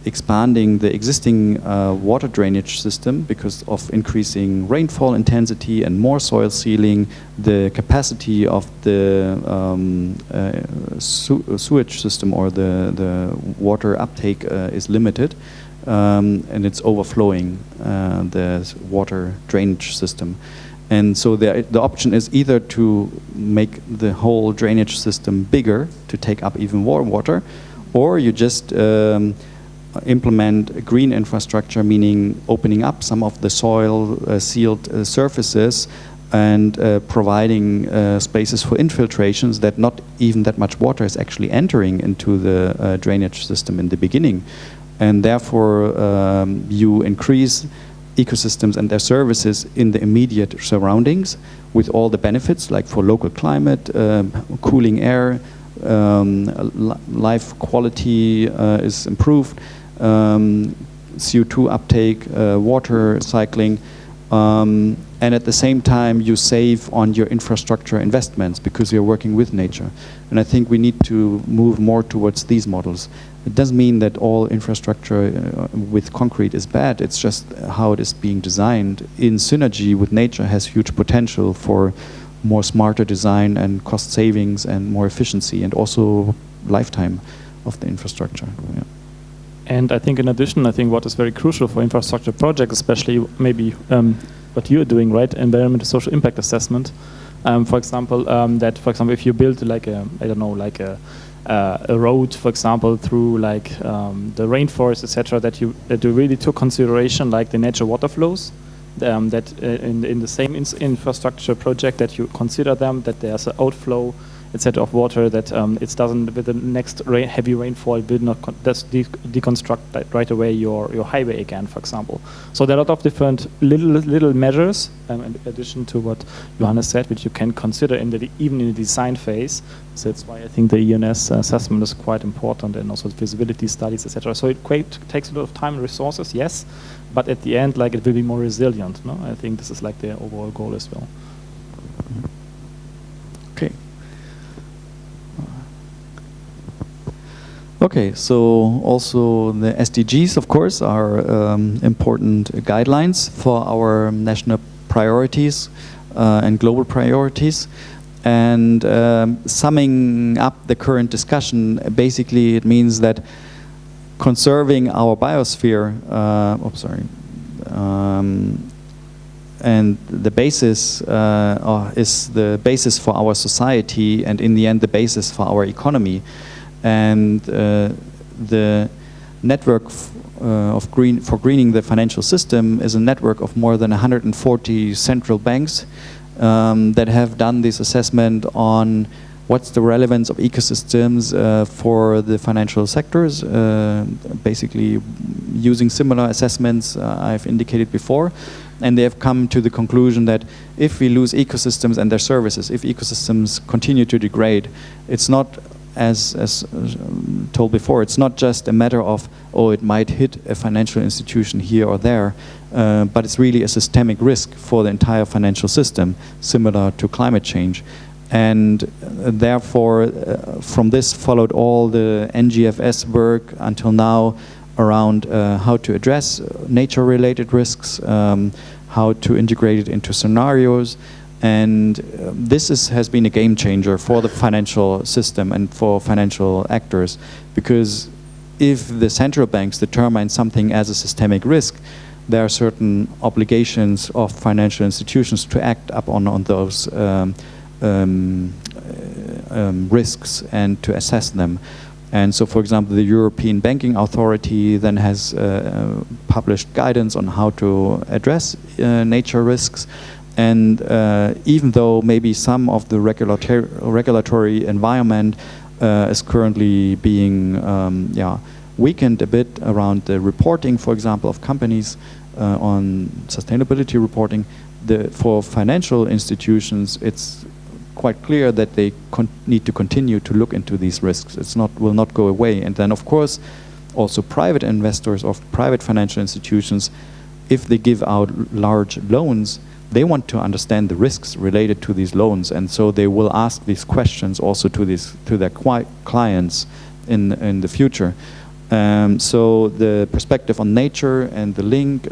expanding the existing water drainage system because of increasing rainfall intensity and more soil sealing. The capacity of the sewage system or the water uptake is limited, and it's overflowing the water drainage system. And so the option is either to make the whole drainage system bigger to take up even more water, or you just implement green infrastructure, meaning opening up some of the soil sealed surfaces and providing spaces for infiltrations that not even that much water is actually entering into the drainage system in the beginning. And therefore you increase ecosystems and their services in the immediate surroundings with all the benefits, like for local climate, cooling air, life quality is improved, CO2 uptake, water cycling, and at the same time you save on your infrastructure investments because you're working with nature. And I think we need to move more towards these models. It doesn't mean that all infrastructure with concrete is bad, it's just how it is being designed in synergy with nature has huge potential for more smarter design and cost savings and more efficiency and also lifetime of the infrastructure. Yeah. And I think in addition, I think what is very crucial for infrastructure projects, especially maybe what you're doing, right, environmental social impact assessment. For example, if you build like a, I don't know, like a road, for example, through like the rainforest, etc., that you really took consideration like the natural water flows. That in the same infrastructure project that you consider them, that there's an outflow, etc., of water, that it doesn't, with the next heavy rainfall, will not deconstruct right away your highway again, for example. So there are a lot of different little measures, in addition to what Johannes said, which you can consider even in the design phase. So that's why I think the ENS assessment is quite important, and also feasibility studies, etc. So it takes a lot of time and resources, yes, but at the end, like, it will be more resilient. No, I think this is like the overall goal as well. Okay. Okay, so also the SDGs, of course, are important guidelines for our national priorities and global priorities. And summing up the current discussion, basically it means that conserving our biosphere, and the basis is the basis for our society, and in the end the basis for our economy. And the network for greening the financial system is a network of more than 140 central banks that have done this assessment on what's the relevance of ecosystems for the financial sectors, basically using similar assessments I've indicated before. And they have come to the conclusion that if we lose ecosystems and their services, if ecosystems continue to degrade, it's not, as told before, it's not just a matter of, oh, it might hit a financial institution here or there, but it's really a systemic risk for the entire financial system, similar to climate change. And therefore, from this followed all the NGFS work until now around how to address nature-related risks, how to integrate it into scenarios. And this has been a game changer for the financial system and for financial actors, because if the central banks determine something as a systemic risk, there are certain obligations of financial institutions to act upon on those risks and to assess them. And so, for example, the European Banking Authority then has published guidance on how to address nature risks. And even though maybe some of the regulatory environment is currently being weakened a bit around the reporting, for example, of companies on sustainability reporting, for financial institutions, it's quite clear that they need to continue to look into these risks. Will not go away. And then, of course, also private investors of private financial institutions, if they give out large loans, they want to understand the risks related to these loans, and so they will ask these questions also to their clients in the future. So the perspective on nature and the link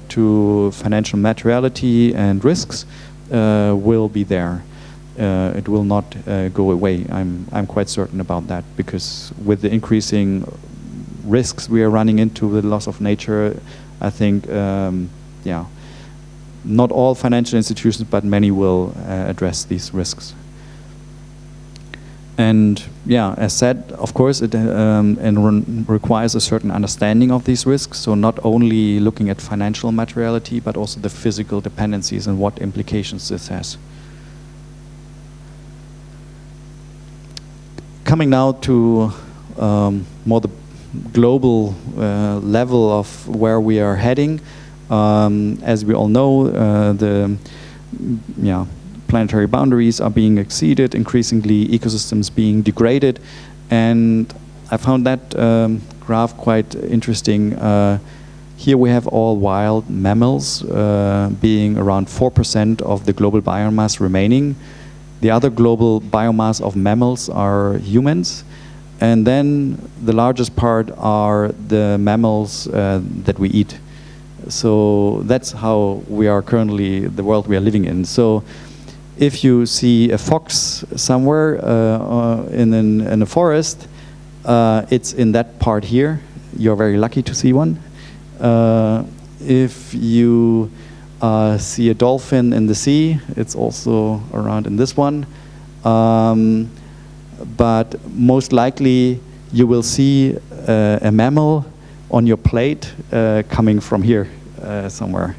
to financial materiality and risks will be there. It will not go away. I'm quite certain about that, because with the increasing risks we are running into with the loss of nature, I think, yeah, not all financial institutions, but many will address these risks. And yeah, as said, of course, it requires a certain understanding of these risks. So not only looking at financial materiality, but also the physical dependencies and what implications this has. Coming now to more the global level of where we are heading. As we all know, the planetary boundaries are being exceeded, increasingly ecosystems being degraded, and I found that graph quite interesting. Here we have all wild mammals being around 4% of the global biomass remaining. The other global biomass of mammals are humans, and then the largest part are the mammals that we eat. So that's how we are currently, the world we are living in. So if you see a fox somewhere in a forest, it's in that part here. You're very lucky to see one. If you see a dolphin in the sea, it's also around in this one. But most likely you will see a mammal on your plate coming from here somewhere.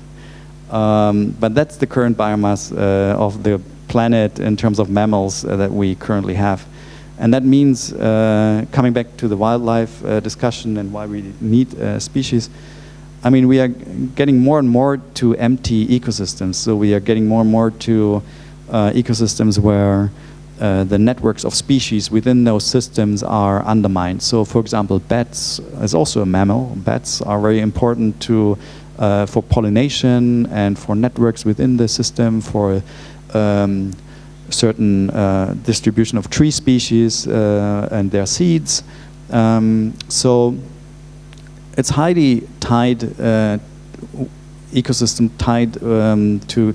But that's the current biomass of the planet in terms of mammals that we currently have. And that means, coming back to the wildlife discussion and why we need species, I mean, we are getting more and more to empty ecosystems. So we are getting more and more to ecosystems where the networks of species within those systems are undermined. So, for example, bats is also a mammal. Bats are very important to for pollination and for networks within the system, for certain distribution of tree species and their seeds. So it's highly tied, ecosystem tied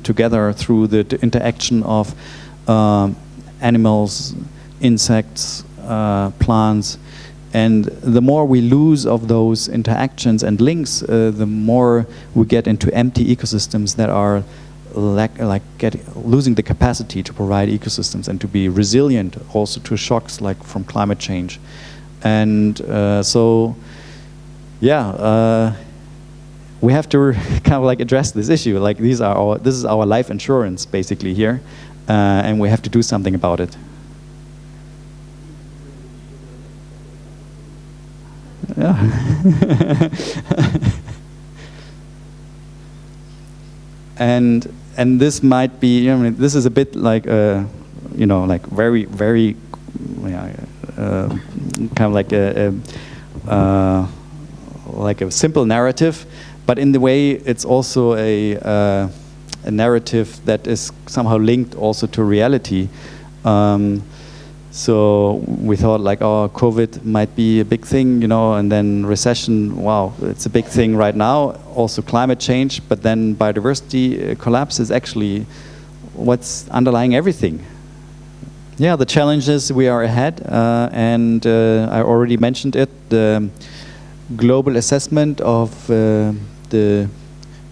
together through the interaction of animals, insects, plants. And the more we lose of those interactions and links, the more we get into empty ecosystems that are losing the capacity to provide ecosystems and to be resilient also to shocks like from climate change. And so, yeah, we have to kind of like address this issue. Like this is our life insurance basically here, and we have to do something about it. Yeah. and this might be, I mean, this is a bit like like very kind of like a simple narrative, but in the way it's also a narrative that is somehow linked also to reality. So we thought like, oh, COVID might be a big thing, and then recession, wow, it's a big thing right now. Also climate change, but then biodiversity collapse is actually what's underlying everything. Yeah, the challenges we are ahead, and I already mentioned it, the global assessment of the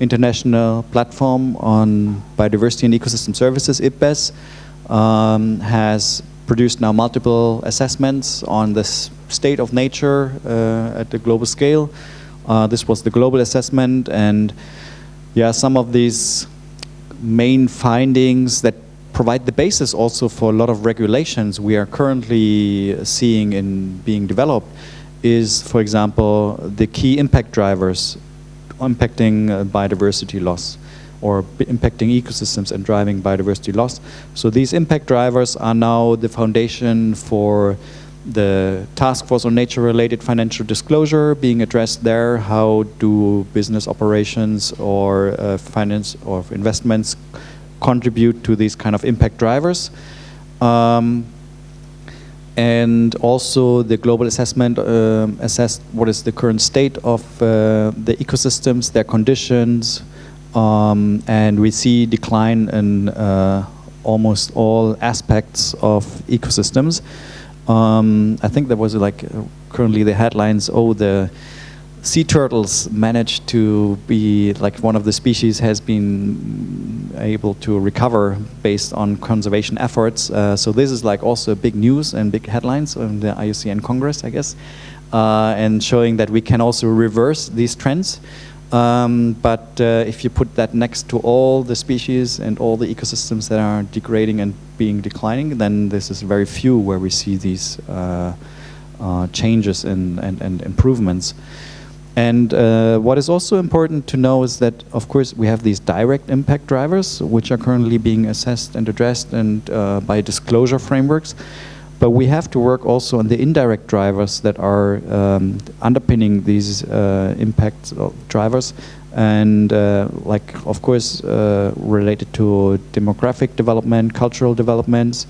International Platform on Biodiversity and Ecosystem Services, IPBES, has produced now multiple assessments on the state of nature at the global scale. This was the global assessment, and yeah, some of these main findings that provide the basis also for a lot of regulations we are currently seeing in being developed is, for example, the key impact drivers impacting biodiversity loss, or impacting ecosystems and driving biodiversity loss. So these impact drivers are now the foundation for the Task Force on Nature-Related Financial Disclosure being addressed there. How do business operations or finance or investments contribute to these kind of impact drivers? And also the global assessment assessed what is the current state of the ecosystems, their conditions, and we see decline in almost all aspects of ecosystems. I think there was like currently the headlines, oh, the sea turtles managed to be like one of the species has been able to recover based on conservation efforts. So this is like also big news and big headlines on the IUCN Congress, I guess, and showing that we can also reverse these trends. But if you put that next to all the species and all the ecosystems that are degrading and being declining, then this is very few where we see these changes and improvements. And what is also important to know is that, of course, we have these direct impact drivers, which are currently being assessed and addressed and by disclosure frameworks. But we have to work also on the indirect drivers that are underpinning these impact drivers, and like, of course, related to demographic development, cultural developments,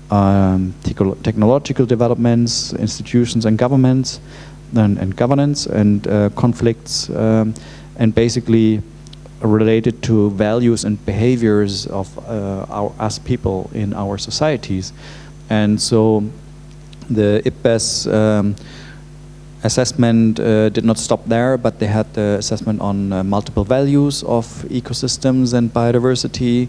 technological developments, institutions and governments, and governance, and conflicts, and basically related to values and behaviors of us people in our societies. And so the IPBES assessment did not stop there, but they had the assessment on multiple values of ecosystems and biodiversity.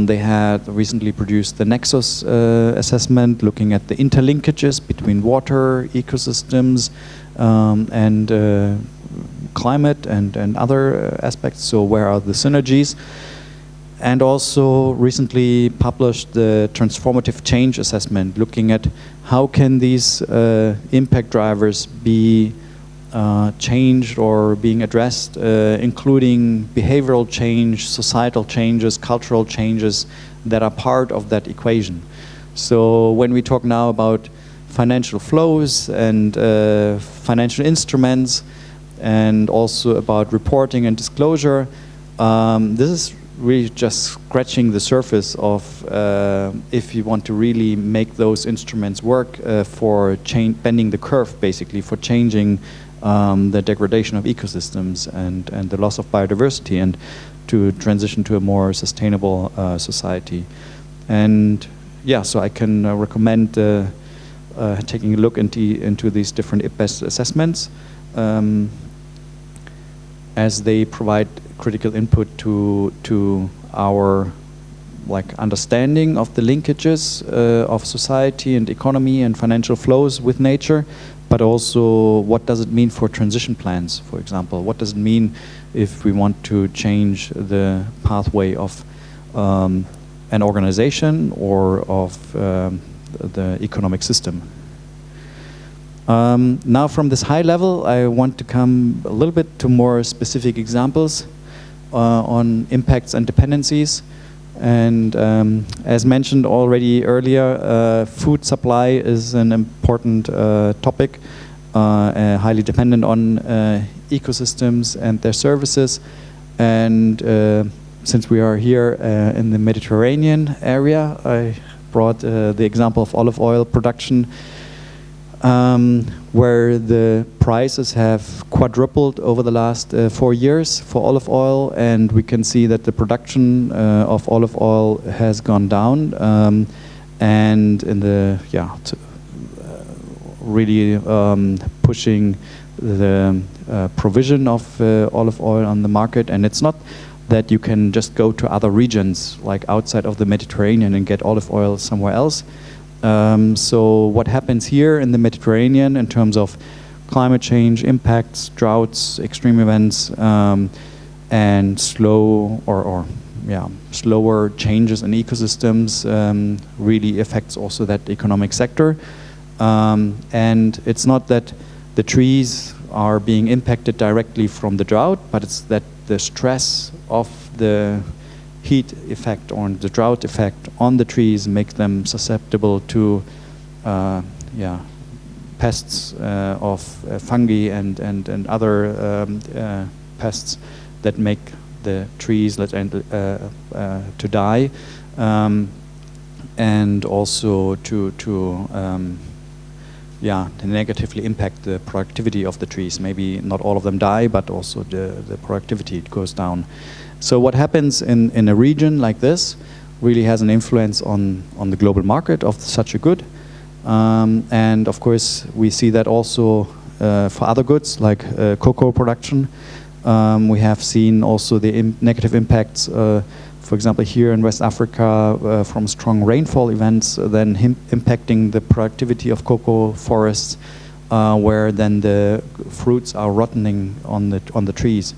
They had recently produced the Nexus assessment, looking at the interlinkages between water, ecosystems, and climate and other aspects. So where are the synergies? And also recently published the transformative change assessment, looking at how can these impact drivers be changed or being addressed, including behavioral change, societal changes, cultural changes that are part of that equation. So when we talk now about financial flows and financial instruments, and also about reporting and disclosure, this is really just scratching the surface of if you want to really make those instruments work for bending the curve, basically, for changing the degradation of ecosystems and the loss of biodiversity, and to transition to a more sustainable society. And yeah, so I can recommend taking a look into these different IPBES assessments, as they provide critical input to our understanding of the linkages of society and economy and financial flows with nature, but also what does it mean for transition plans, for example. What does it mean if we want to change the pathway of an organization or of the economic system. Now from this high level, I want to come a little bit to more specific examples on impacts and dependencies. And as mentioned already earlier, food supply is an important topic, highly dependent on ecosystems and their services. And since we are here in the Mediterranean area, I brought the example of olive oil production, where the prices have quadrupled over the last 4 years for olive oil, and we can see that the production of olive oil has gone down, and in the really pushing the provision of olive oil on the market. And it's not that you can just go to other regions like outside of the Mediterranean and get olive oil somewhere else. So what happens here in the Mediterranean in terms of climate change impacts, droughts, extreme events, and slower changes in ecosystems really affects also that economic sector. And it's not that the trees are being impacted directly from the drought, but it's that the stress of the heat effect or the drought effect on the trees make them susceptible to pests of fungi and other pests that make the trees to die. and also to negatively impact the productivity of the trees. Maybe not all of them die, but also the productivity goes down. So what happens in a region like this really has an influence on the global market of such a good. And of course, we see that also for other goods like cocoa production. We have seen also the negative impacts, for example, here in West Africa, from strong rainfall events, then impacting the productivity of cocoa forests, where then the fruits are rotting on the trees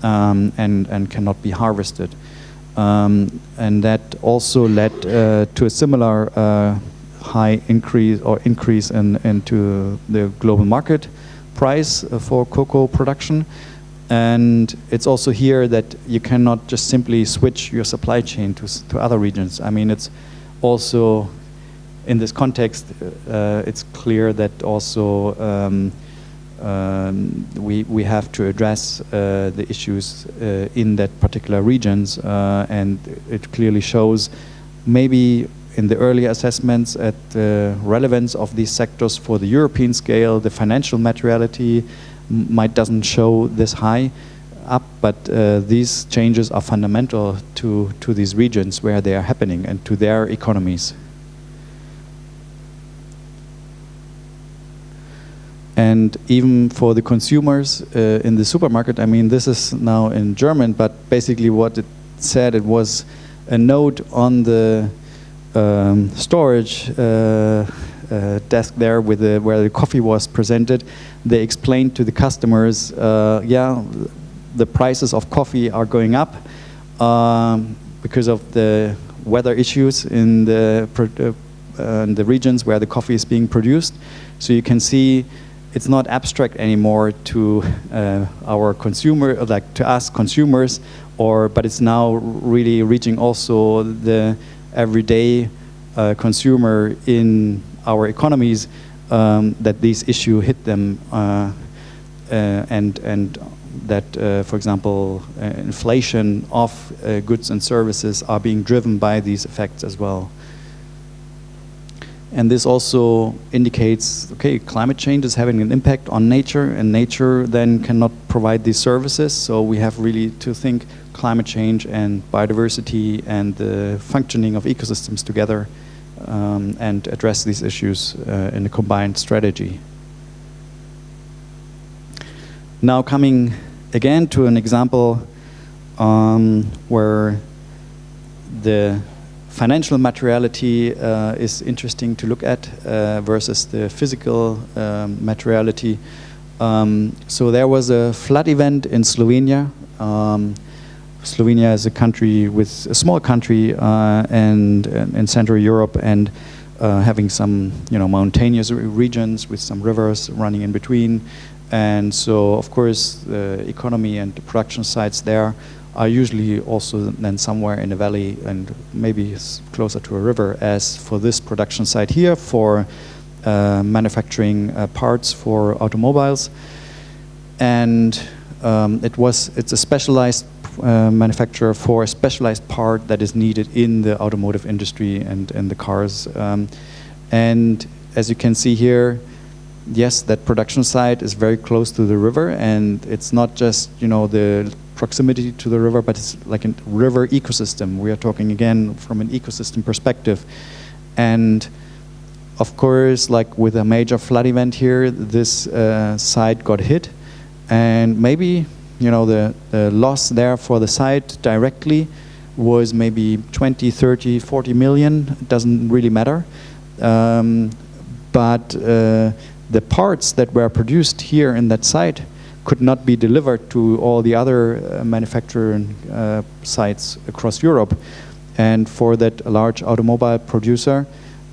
and cannot be harvested. And that also led to a similar high increase into the global market price for cocoa production. And it's also here that you cannot just simply switch your supply chain to other regions. I mean, it's also in this context, it's clear that also we have to address the issues in that particular regions, and it clearly shows maybe in the earlier assessments at the relevance of these sectors for the European scale, the financial materiality doesn't show this high up, but these changes are fundamental to these regions where they are happening and to their economies. And even for the consumers in the supermarket, I mean, this is now in German, but basically what it said, it was a note on the storage desk there with where the coffee was presented. They explained to the customers, the prices of coffee are going up because of the weather issues in the regions where the coffee is being produced. So you can see it's not abstract anymore to our consumer, like to us consumers, but it's now really reaching also the everyday consumer in our economies, that these issues hit them, and that, for example, inflation of goods and services are being driven by these effects as well. And this also indicates, okay, climate change is having an impact on nature, and nature then cannot provide these services. So we have really to think climate change and biodiversity and the functioning of ecosystems together, and address these issues in a combined strategy. Now coming again to an example where the financial materiality is interesting to look at versus the physical materiality. So there was a flood event in Slovenia. Slovenia is a small country and in Central Europe, and having some mountainous regions with some rivers running in between. And so of course the economy and the production sites there are usually also then somewhere in a valley and maybe closer to a river, as for this production site here for manufacturing parts for automobiles. And it's a specialized manufacturer for a specialized part that is needed in the automotive industry and in the cars. And as you can see here, yes, that production site is very close to the river, and it's not just the proximity to the river, but it's like a river ecosystem. We are talking again from an ecosystem perspective. And of course, like with a major flood event here, this site got hit, and maybe the loss there for the site directly was maybe 20, 30, 40 million. It doesn't really matter. But the parts that were produced here in that site could not be delivered to all the other manufacturing sites across Europe. And for that large automobile producer,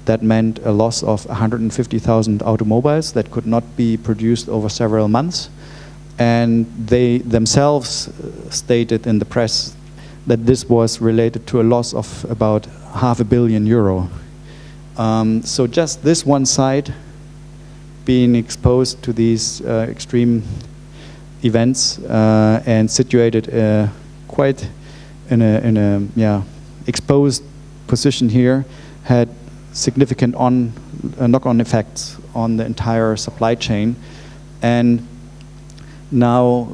that meant a loss of 150,000 automobiles that could not be produced over several months. And they themselves stated in the press that this was related to a loss of about €500 million. So just this one site being exposed to these extreme events and situated quite in a exposed position here had significant knock-on effects on the entire supply chain. And now,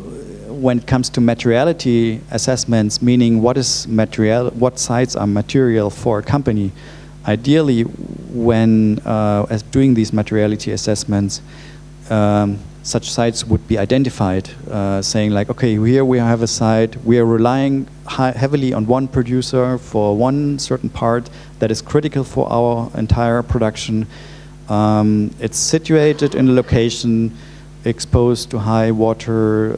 when it comes to materiality assessments, meaning what sites are material for a company, ideally, when as doing these materiality assessments, such sites would be identified, saying like, okay, here we have a site, we are relying heavily on one producer for one certain part that is critical for our entire production. It's situated in a location exposed to high water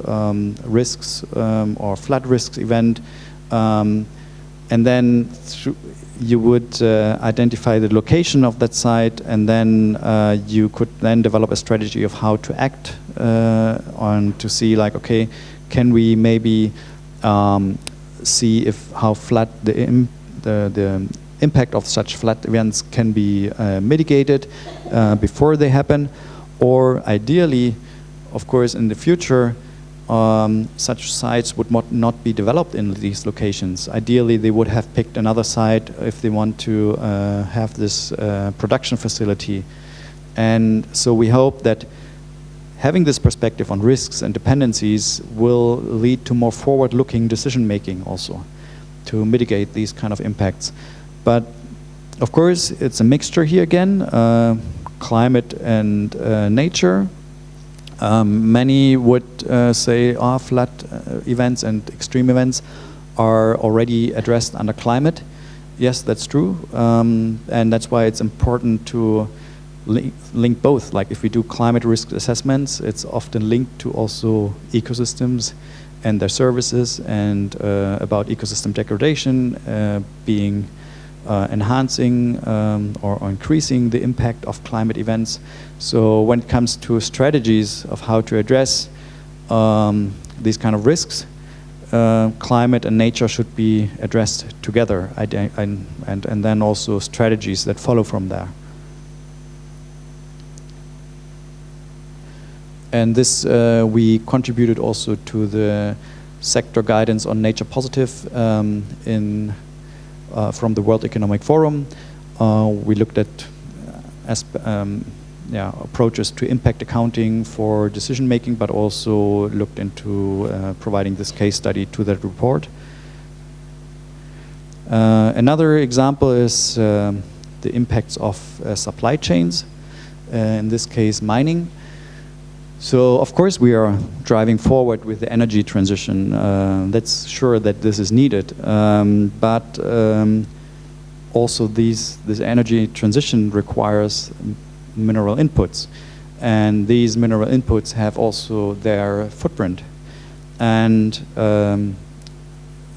risks or flood risks event. And then you would identify the location of that site, and then you could then develop a strategy of how to act on to see like, okay, can we maybe see if how flood the impact of such flood events can be mitigated before they happen, or ideally, of course, in the future, such sites would not be developed in these locations. Ideally, they would have picked another site if they want to have this production facility. And so we hope that having this perspective on risks and dependencies will lead to more forward-looking decision-making also to mitigate these kind of impacts. But of course, it's a mixture here again, climate and nature. Many would say flood events and extreme events are already addressed under climate. Yes, that's true. And that's why it's important to link both. Like if we do climate risk assessments, it's often linked to also ecosystems and their services, and about ecosystem degradation being enhancing or increasing the impact of climate events. So when it comes to strategies of how to address these kind of risks, climate and nature should be addressed together, and then also strategies that follow from there. And this we contributed also to the sector guidance on nature positive from the World Economic Forum. We looked at approaches to impact accounting for decision making, but also looked into providing this case study to that report. Another example is the impacts of supply chains, in this case mining. So of course we are driving forward with the energy transition. That's sure that this is needed, but also this energy transition requires mineral inputs, and these mineral inputs have also their footprint. And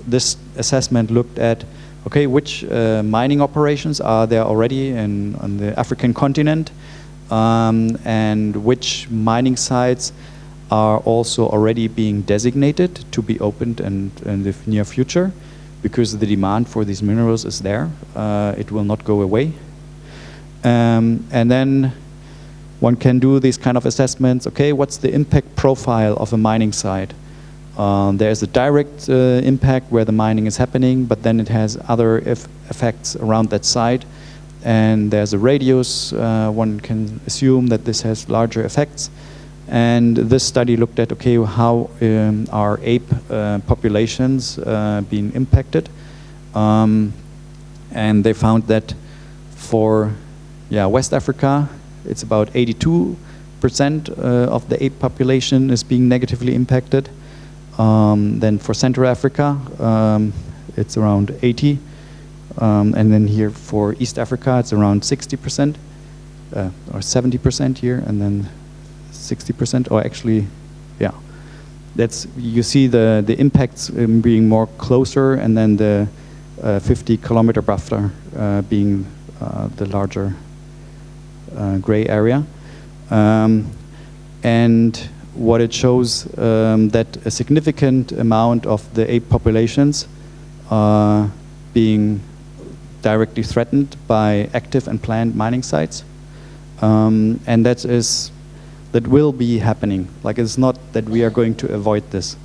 this assessment looked at, okay, which mining operations are there already on the African continent, and which mining sites are also already being designated to be opened in the near future, because the demand for these minerals is there. It will not go away. And then one can do these kind of assessments. Okay, what's the impact profile of a mining site? There's a direct impact where the mining is happening, but then it has other effects around that site. And there's a radius. One can assume that this has larger effects. And this study looked at, okay, how are ape populations being impacted? And they found that for West Africa, it's about 82% of the ape population is being negatively impacted. Then for Central Africa, it's around 80%. And then here for East Africa, it's around 60%, or 70% here, and then 60%, or actually, yeah. You see the impacts being more closer, and then the 50-kilometer buffer being the larger gray area. And what it shows, that a significant amount of the ape populations are being directly threatened by active and planned mining sites, and that will be happening. Like, it's not that we are going to avoid this.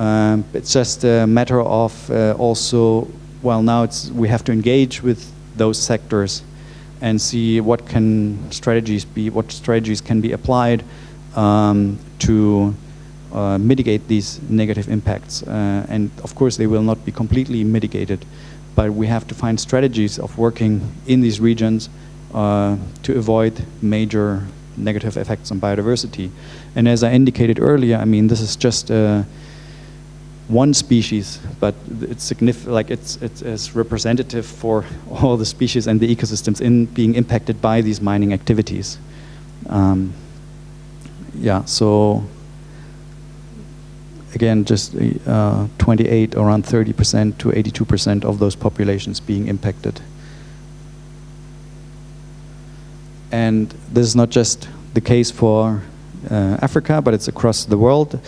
It's just a matter of also, well, now we have to engage with those sectors and see what strategies can be applied to mitigate these negative impacts. And of course, they will not be completely mitigated, but we have to find strategies of working in these regions to avoid major negative effects on biodiversity. And as I indicated earlier, I mean, this is just one species, but it's it's representative for all the species and the ecosystems being impacted by these mining activities. So again, just 28, around 30% to 82% of those populations being impacted. And this is not just the case for Africa, but it's across the world.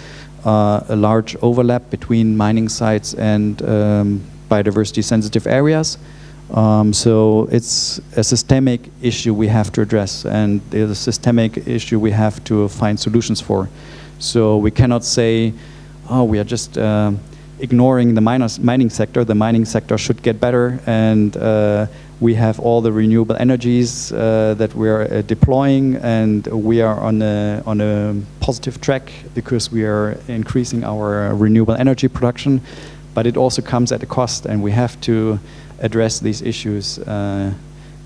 A large overlap between mining sites and biodiversity sensitive areas. So it's a systemic issue we have to address, and it's a systemic issue we have to find solutions for. So we cannot say, oh, we are just ignoring the mining sector. The mining sector should get better, and we have all the renewable energies that we are deploying, and we are on a positive track because we are increasing our renewable energy production. But it also comes at a cost, and we have to address these issues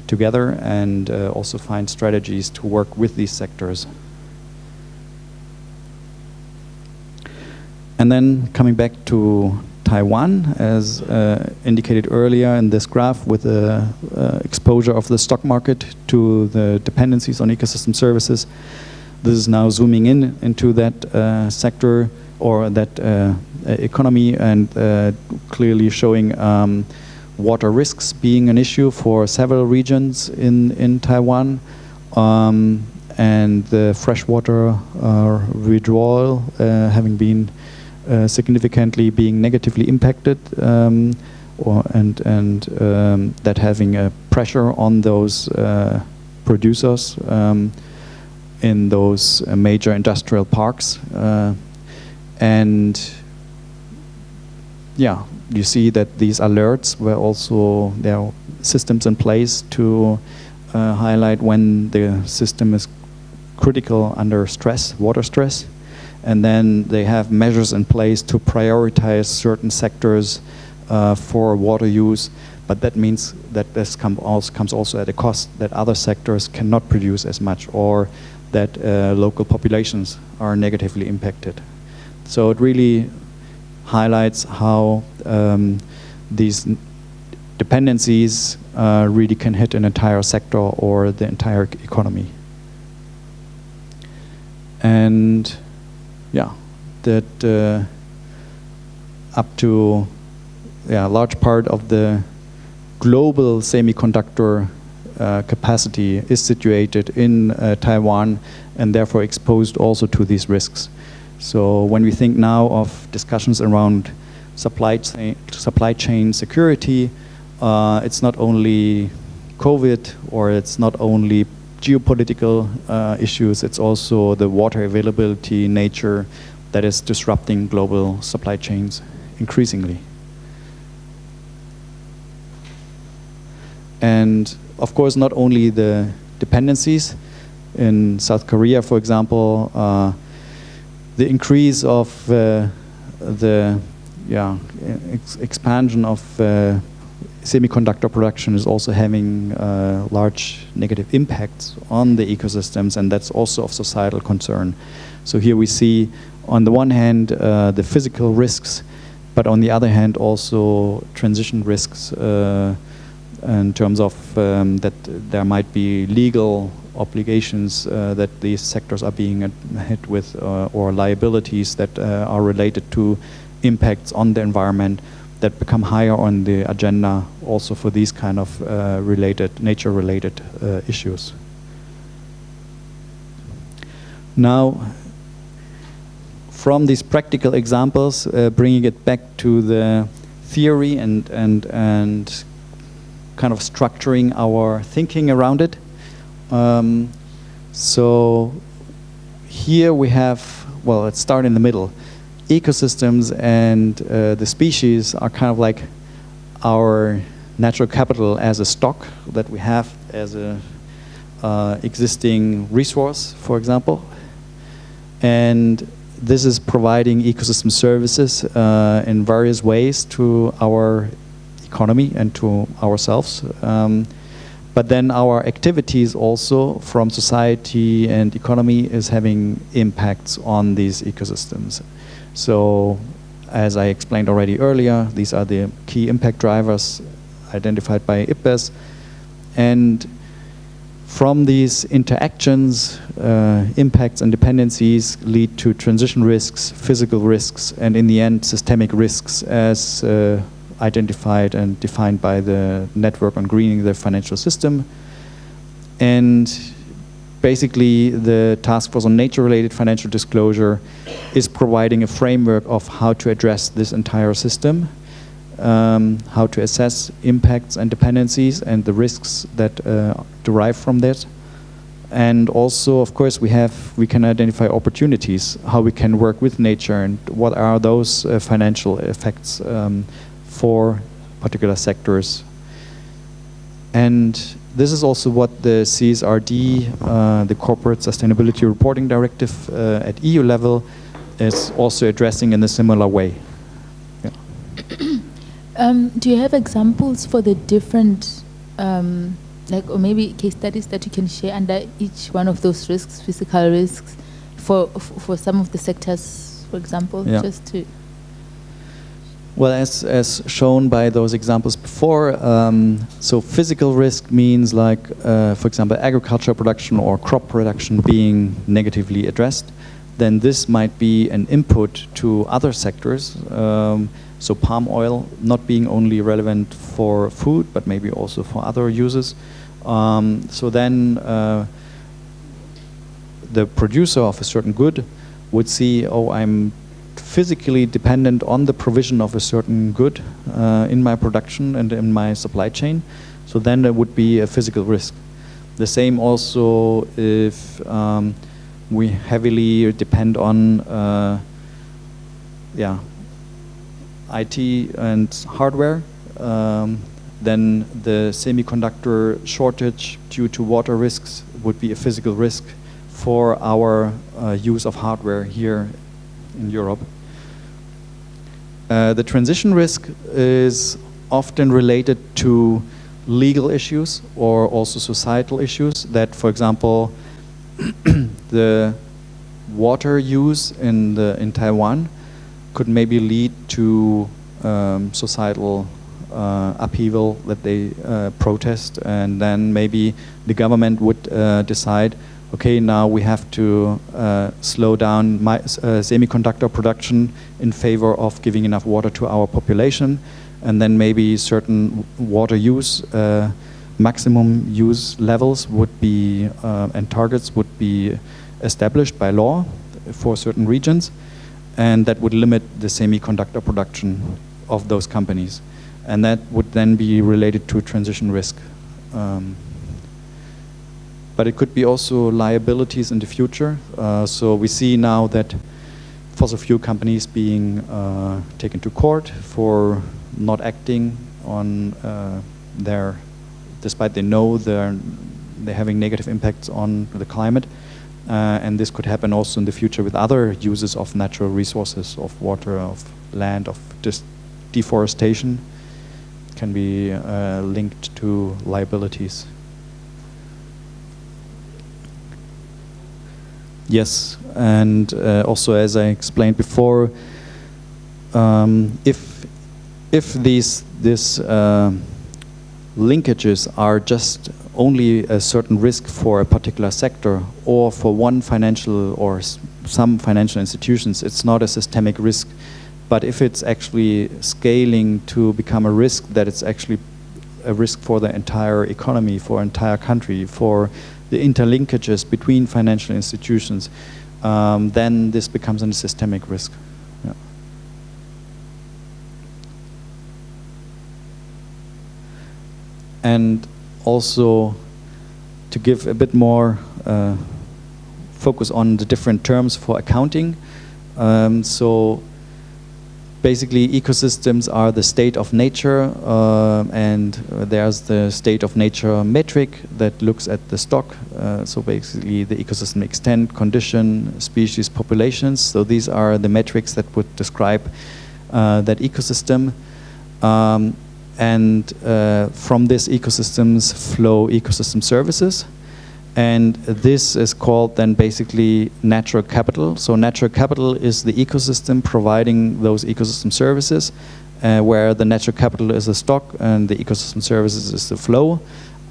together and also find strategies to work with these sectors. And then coming back to Taiwan, as indicated earlier in this graph, with the exposure of the stock market to the dependencies on ecosystem services. This is now zooming into that sector or that economy, and clearly showing water risks being an issue for several regions in Taiwan, and the freshwater withdrawal having been significantly being negatively impacted, that having a pressure on those producers in those major industrial parks. And yeah, you see that these alerts were also, there are systems in place to highlight when the system is critical under stress, water stress. And then they have measures in place to prioritize certain sectors for water use. But that means that this comes also at a cost, that other sectors cannot produce as much, or that local populations are negatively impacted. So it really highlights how these dependencies really can hit an entire sector or the entire economy. And yeah, that up to a large part of the global semiconductor capacity is situated in Taiwan, and therefore exposed also to these risks. So when we think now of discussions around supply chain security, it's not only COVID, or it's not only geopolitical issues, it's also the water availability nature that is disrupting global supply chains increasingly. And of course, not only the dependencies. In South Korea, for example, the increase of the expansion of semiconductor production is also having large negative impacts on the ecosystems, and that's also of societal concern. So here we see, on the one hand, the physical risks, but on the other hand also transition risks in terms of that there might be legal obligations that these sectors are being hit with, or liabilities that are related to impacts on the environment that become higher on the agenda also for these kind of nature-related issues. Now, from these practical examples, bringing it back to the theory and kind of structuring our thinking around it. So here we have, well, let's start in the middle. Ecosystems and the species are kind of like our natural capital as a stock that we have as a existing resource, for example. And this is providing ecosystem services in various ways to our economy and to ourselves. But then our activities also from society and economy is having impacts on these ecosystems. So as I explained already earlier, these are the key impact drivers identified by IPBES. And from these interactions, impacts and dependencies lead to transition risks, physical risks, and in the end, systemic risks as identified and defined by the Network on Greening the Financial System. And basically, the Task Force on Nature-Related Financial Disclosure is providing a framework of how to address this entire system, how to assess impacts and dependencies and the risks that derive from that. And also, of course, we can identify opportunities, how we can work with nature and what are those financial effects for particular sectors. And this is also what the CSRD, the Corporate Sustainability Reporting Directive at EU level, is also addressing in a similar way. Yeah. Do you have examples for the different, or maybe case studies that you can share under each one of those risks, physical risks, for some of the sectors, for example, yeah. just to... Well, as shown by those examples before, so physical risk means like, for example, agriculture production or crop production being negatively addressed. Then this might be an input to other sectors. So palm oil not being only relevant for food, but maybe also for other uses. So then the producer of a certain good would see, oh, I'm physically dependent on the provision of a certain good in my production and in my supply chain. So then there would be a physical risk. The same also if we heavily depend on IT and hardware, then the semiconductor shortage due to water risks would be a physical risk for our use of hardware here in Europe. The transition risk is often related to legal issues or also societal issues that, for example, the water use in Taiwan could maybe lead to societal upheaval that they protest, and then maybe the government would decide, okay, now we have to slow down semiconductor production in favor of giving enough water to our population, and then maybe certain water use, maximum use levels would be, and targets would be established by law for certain regions, and that would limit the semiconductor production of those companies. And that would then be related to transition risk. But it could be also liabilities in the future. So we see now that fossil fuel companies being taken to court for not acting on despite they know they're having negative impacts on the climate. And this could happen also in the future with other uses of natural resources, of water, of land, of deforestation, can be linked to liabilities. Yes, and also as I explained before, if these linkages are just only a certain risk for a particular sector or for one financial or some financial institutions, it's not a systemic risk. But if it's actually scaling to become a risk, that it's actually a risk for the entire economy, for entire country, for the interlinkages between financial institutions, then this becomes a systemic risk. Yeah. And also to give a bit more focus on the different terms for accounting. So basically ecosystems are the state of nature, and there's the state of nature metric that looks at the stock. So basically the ecosystem extent, condition, species, populations. So these are the metrics that would describe that ecosystem. And from these ecosystems flow ecosystem services. And this is called then basically natural capital. So natural capital is the ecosystem providing those ecosystem services, where the natural capital is the stock and the ecosystem services is the flow.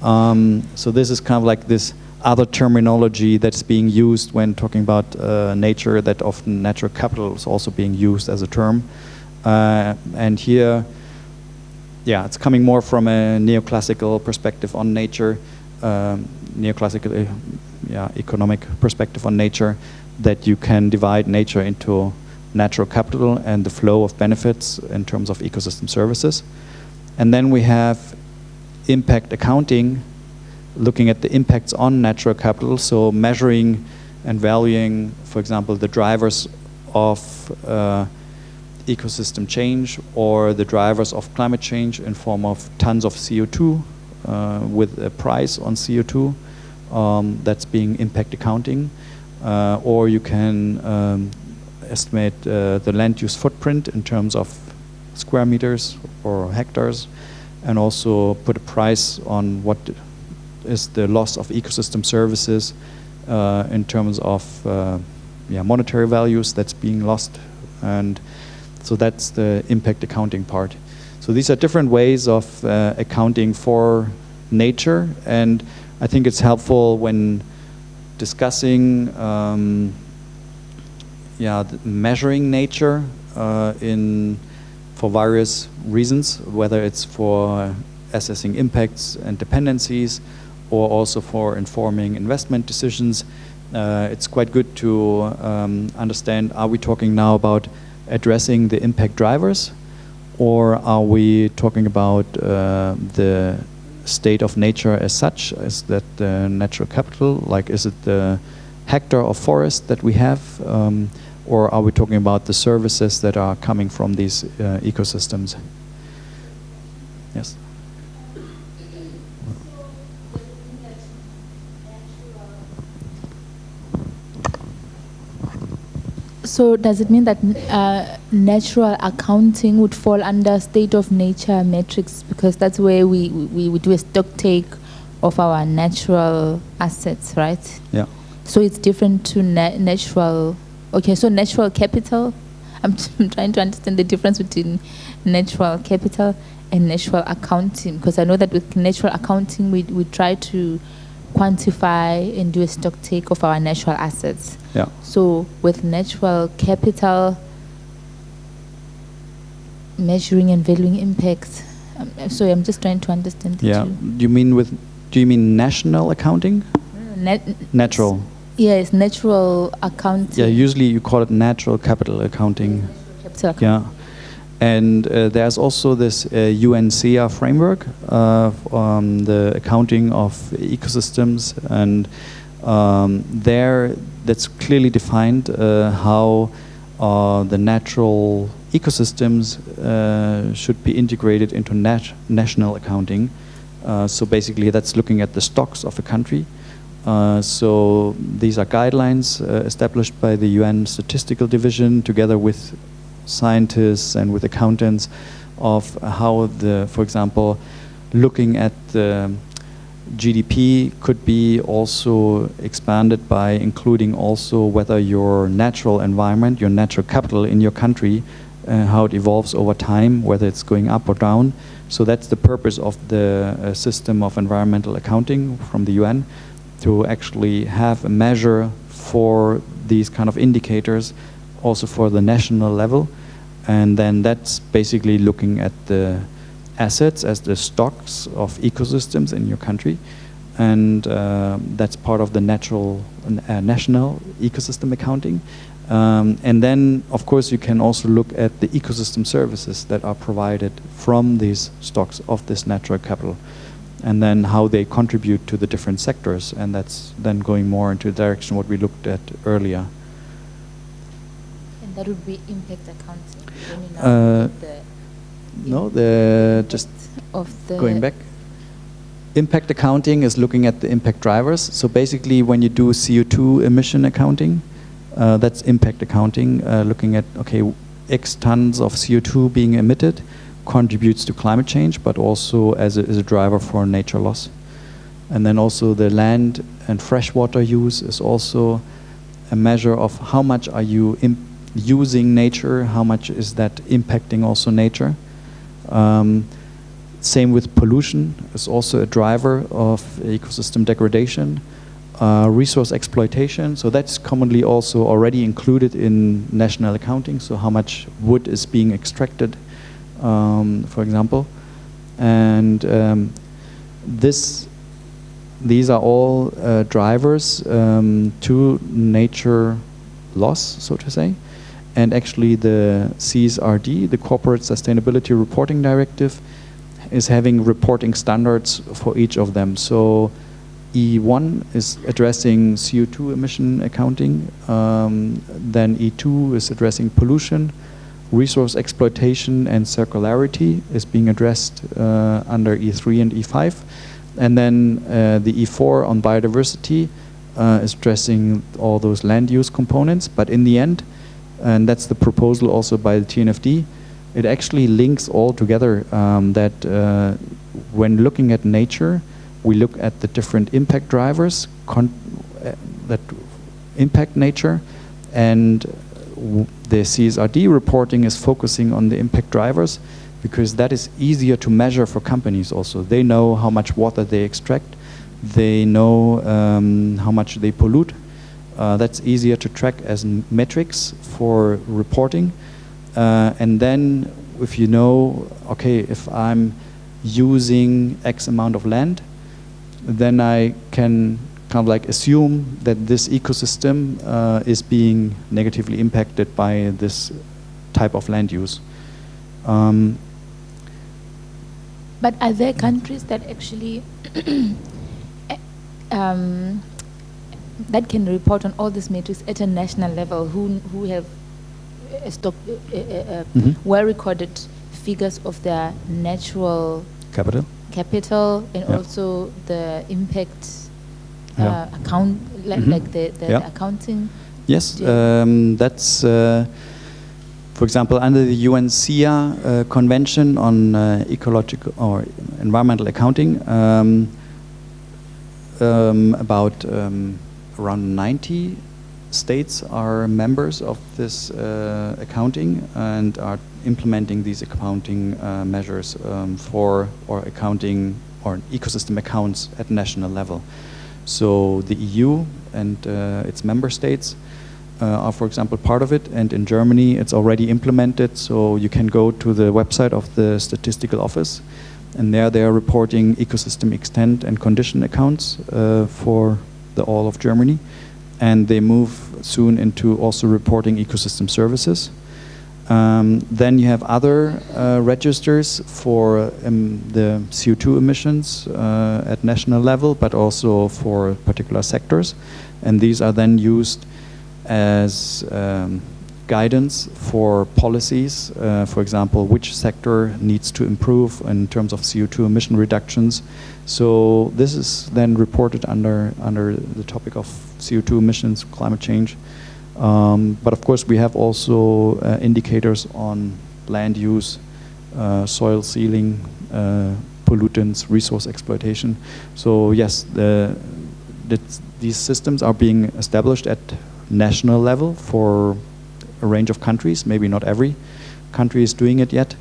So this is kind of like this other terminology that's being used when talking about nature, that often natural capital is also being used as a term. And here, yeah, it's coming more from a neoclassical perspective on nature, neoclassical economic perspective on nature, that you can divide nature into natural capital and the flow of benefits in terms of ecosystem services. And then we have impact accounting, looking at the impacts on natural capital, so measuring and valuing, for example, the drivers of ecosystem change or the drivers of climate change in form of tons of CO2 with a price on CO2. That's being impact accounting. Or you can estimate the land use footprint in terms of square meters or hectares, and also put a price on what is the loss of ecosystem services in terms of monetary values that's being lost. And so that's the impact accounting part. So these are different ways of accounting for nature, and I think it's helpful when discussing measuring nature for various reasons, whether it's for assessing impacts and dependencies or also for informing investment decisions. It's quite good to understand, are we talking now about addressing the impact drivers, or are we talking about the state of nature as such? Is that the natural capital? Like, is it the hectare of forest that we have? Or are we talking about the services that are coming from these ecosystems? Yes. So does it mean that natural accounting would fall under state of nature metrics, because that's where we do a stock take of our natural assets, right? Yeah. So it's different to natural. Okay, so natural capital. I'm trying to understand the difference between natural capital and natural accounting, because I know that with natural accounting we try to quantify and do a stock take of our natural assets. Yeah. So with natural capital, measuring and valuing impacts. Sorry, I'm just trying to understand the two. Do you mean national accounting? Natural. Yes, natural accounting. Yeah, usually you call it natural capital accounting. Capital accounting. Yeah. And there's also this UNCEA framework on the accounting of ecosystems, and there that's clearly defined how the natural ecosystems should be integrated into national accounting. So basically that's looking at the stocks of a country. So these are guidelines established by the UN Statistical Division together with scientists and with accountants of how for example, looking at the GDP could be also expanded by including also whether your natural environment, your natural capital in your country, how it evolves over time, whether it's going up or down. So that's the purpose of the system of environmental accounting from the UN, to actually have a measure for these kind of indicators also for the national level. And then that's basically looking at the assets as the stocks of ecosystems in your country. And that's part of the national ecosystem accounting. And then, of course, you can also look at the ecosystem services that are provided from these stocks of this natural capital, and then how they contribute to the different sectors. And that's then going more into the direction what we looked at earlier. That would be impact accounting. When you now just of the going back. Impact accounting is looking at the impact drivers. So basically, when you do CO2 emission accounting, that's impact accounting, looking at, okay, X tons of CO2 being emitted contributes to climate change, but also as a driver for nature loss. And then also the land and freshwater use is also a measure of how much are you using nature, how much is that impacting also nature. Same with pollution, is also a driver of ecosystem degradation. Resource exploitation, so that's commonly also already included in national accounting, so how much wood is being extracted, for example. And these are all drivers to nature loss, so to say. And actually the CSRD, the Corporate Sustainability Reporting Directive, is having reporting standards for each of them. So E1 is addressing CO2 emission accounting, then E2 is addressing pollution, resource exploitation and circularity is being addressed under E3 and E5, and then the E4 on biodiversity is addressing all those land use components. But in the end, and that's the proposal also by the TNFD, it actually links all together, that when looking at nature, we look at the different impact drivers that impact nature, and the CSRD reporting is focusing on the impact drivers because that is easier to measure for companies also. They know how much water they extract, they know how much they pollute. That's easier to track as metrics for reporting. And then if you know, okay, if I'm using X amount of land, then I can kind of like assume that this ecosystem is being negatively impacted by this type of land use. But are there countries that actually that can report on all these metrics at a national level, who have well-recorded figures of their natural capital and also the impact account, like the accounting? Yes, that's, for example, under the UNCEA Convention on Ecological or Environmental Accounting, about around 90 states are members of this accounting and are implementing these accounting measures for accounting or ecosystem accounts at national level. So the EU and its member states are, for example, part of it, and in Germany it's already implemented, so you can go to the website of the statistical office, and there they are reporting ecosystem extent and condition accounts for the all of Germany. And they move soon into also reporting ecosystem services. Then you have other registers for the CO2 emissions at national level, but also for particular sectors. And these are then used as guidance for policies. For example, which sector needs to improve in terms of CO2 emission reductions. So this is then reported under the topic of CO2 emissions, climate change. But of course we have also indicators on land use, soil sealing, pollutants, resource exploitation. So yes, these systems are being established at national level for a range of countries. Maybe not every country is doing it yet.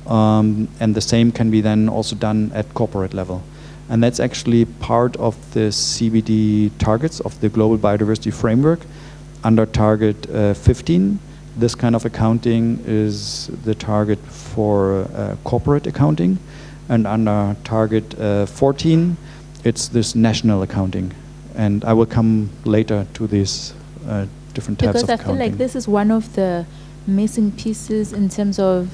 And the same can be then also done at corporate level. And that's actually part of the CBD targets of the Global Biodiversity Framework. Under target 15, this kind of accounting is the target for corporate accounting. And under target 14, it's this national accounting. And I will come later to these different types of accounting. Because I feel like this is one of the missing pieces in terms of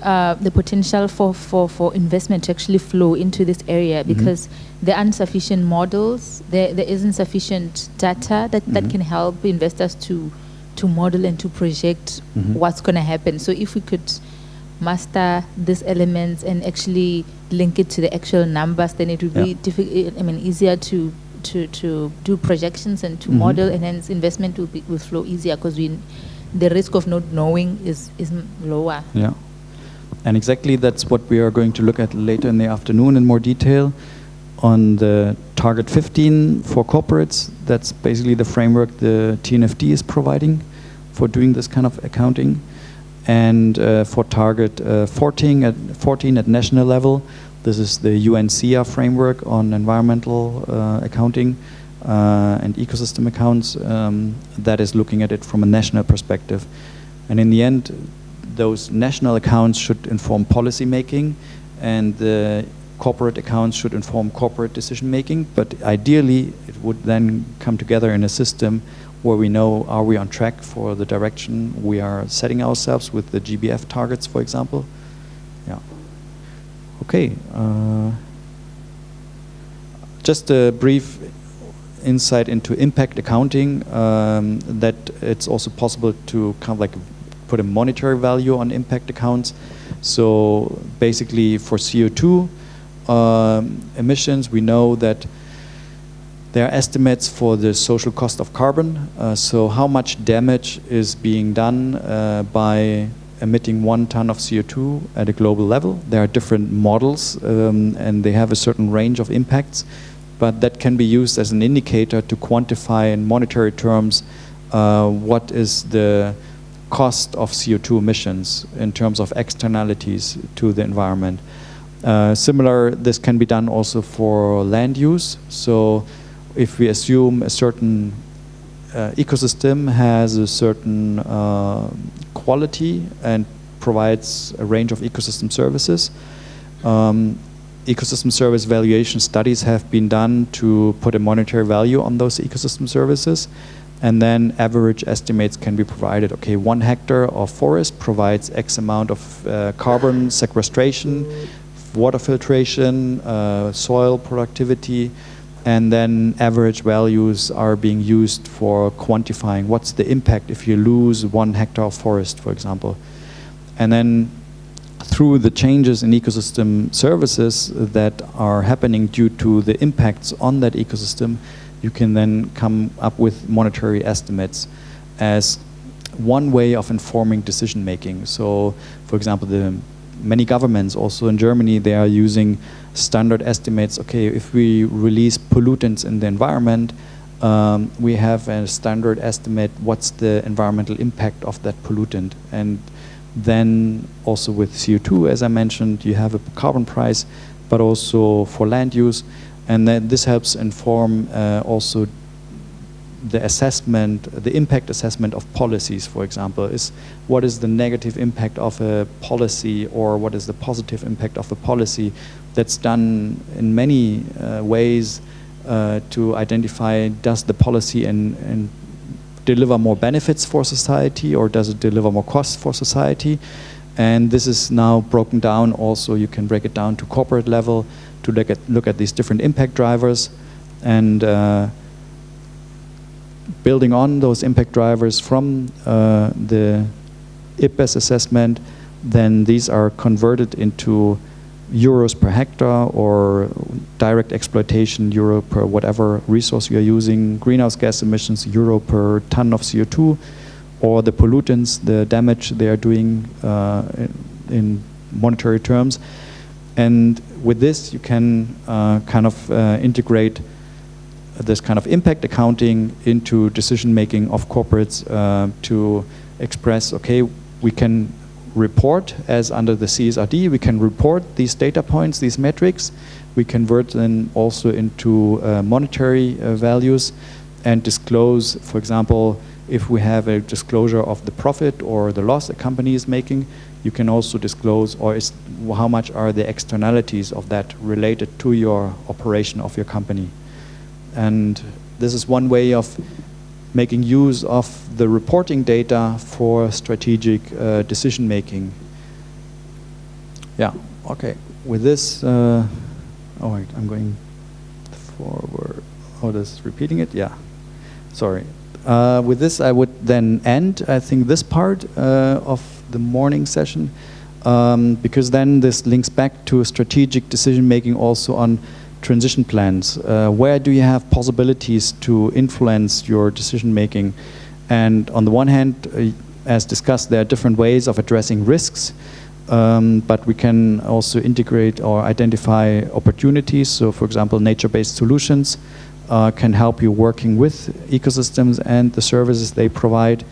the potential for investment to actually flow into this area, because there aren't sufficient models, there isn't sufficient data that can help investors to to model and to project what's going to happen. So if we could master these elements and actually link it to the actual numbers, then it would be easier to do projections and to model, and hence investment will flow easier because the risk of not knowing is lower. Yeah, and exactly that's what we are going to look at later in the afternoon in more detail on the target 15 for corporates. That's basically the framework the TNFD is providing for doing this kind of accounting. And for target 14 at national level, this is the UNCR framework on environmental accounting and ecosystem accounts that is looking at it from a national perspective. And in the end, those national accounts should inform policy making, and the corporate accounts should inform corporate decision making. But ideally, it would then come together in a system where we know, are we on track for the direction we are setting ourselves with the GBF targets, for example? Yeah. Okay. Just a brief insight into impact accounting, that it's also possible to kind of like put a monetary value on impact accounts. So basically for CO2 emissions, we know that there are estimates for the social cost of carbon. So how much damage is being done by emitting 1 ton of CO2 at a global level. There are different models and they have a certain range of impacts, but that can be used as an indicator to quantify in monetary terms what is the cost of CO2 emissions in terms of externalities to the environment. Similar, this can be done also for land use. So if we assume a certain ecosystem has a certain quality and provides a range of ecosystem services, ecosystem service valuation studies have been done to put a monetary value on those ecosystem services, and then average estimates can be provided. Okay, 1 hectare of forest provides X amount of carbon sequestration, water filtration, soil productivity, and then average values are being used for quantifying what's the impact if you lose 1 hectare of forest, for example. And then through the changes in ecosystem services that are happening due to the impacts on that ecosystem, you can then come up with monetary estimates as one way of informing decision making. So, for example, many governments, also in Germany, they are using standard estimates. Okay, if we release pollutants in the environment, we have a standard estimate what's the environmental impact of that pollutant. And then also with CO2, as I mentioned, you have a carbon price, but also for land use. And then this helps inform also the assessment, the impact assessment of policies, for example, is what is the negative impact of a policy or what is the positive impact of a policy. That's done in many ways to identify, does the policy and deliver more benefits for society or does it deliver more costs for society? And this is now broken down also. You can break it down to corporate level to look at these different impact drivers, and building on those impact drivers from the IPBES assessment, then these are converted into euros per hectare or direct exploitation euro per whatever resource you're using, greenhouse gas emissions euro per ton of CO2, or the pollutants, the damage they are doing in monetary terms. And with this, you can kind of integrate this kind of impact accounting into decision making of corporates to express, okay, we can report as under the CSRD, we can report these data points, these metrics, we convert them also into monetary values and disclose, for example, if we have a disclosure of the profit or the loss a company is making, you can also disclose how much are the externalities of that related to your operation of your company. And this is one way of making use of the reporting data for strategic decision making. Yeah, okay. With this, oh wait, I'm going forward. Oh, this is repeating it? Yeah, sorry. With this, I would then end, I think, this part of the morning session, because then this links back to strategic decision-making also on transition plans. Where do you have possibilities to influence your decision-making? And on the one hand, as discussed, there are different ways of addressing risks, but we can also integrate or identify opportunities. So, for example, nature-based solutions can help you working with ecosystems and the services they provide.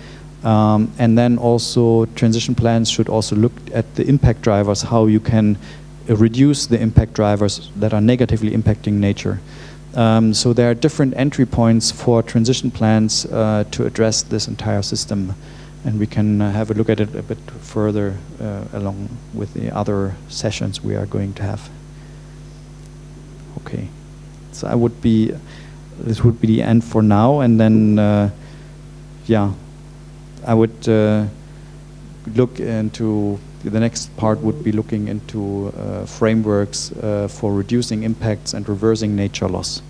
And then also transition plans should also look at the impact drivers, how you can reduce the impact drivers that are negatively impacting nature. So there are different entry points for transition plans to address this entire system. And we can have a look at it a bit further along with the other sessions we are going to have. Okay, so this would be the end for now, and then yeah, I would look into the next part would be looking into frameworks for reducing impacts and reversing nature loss.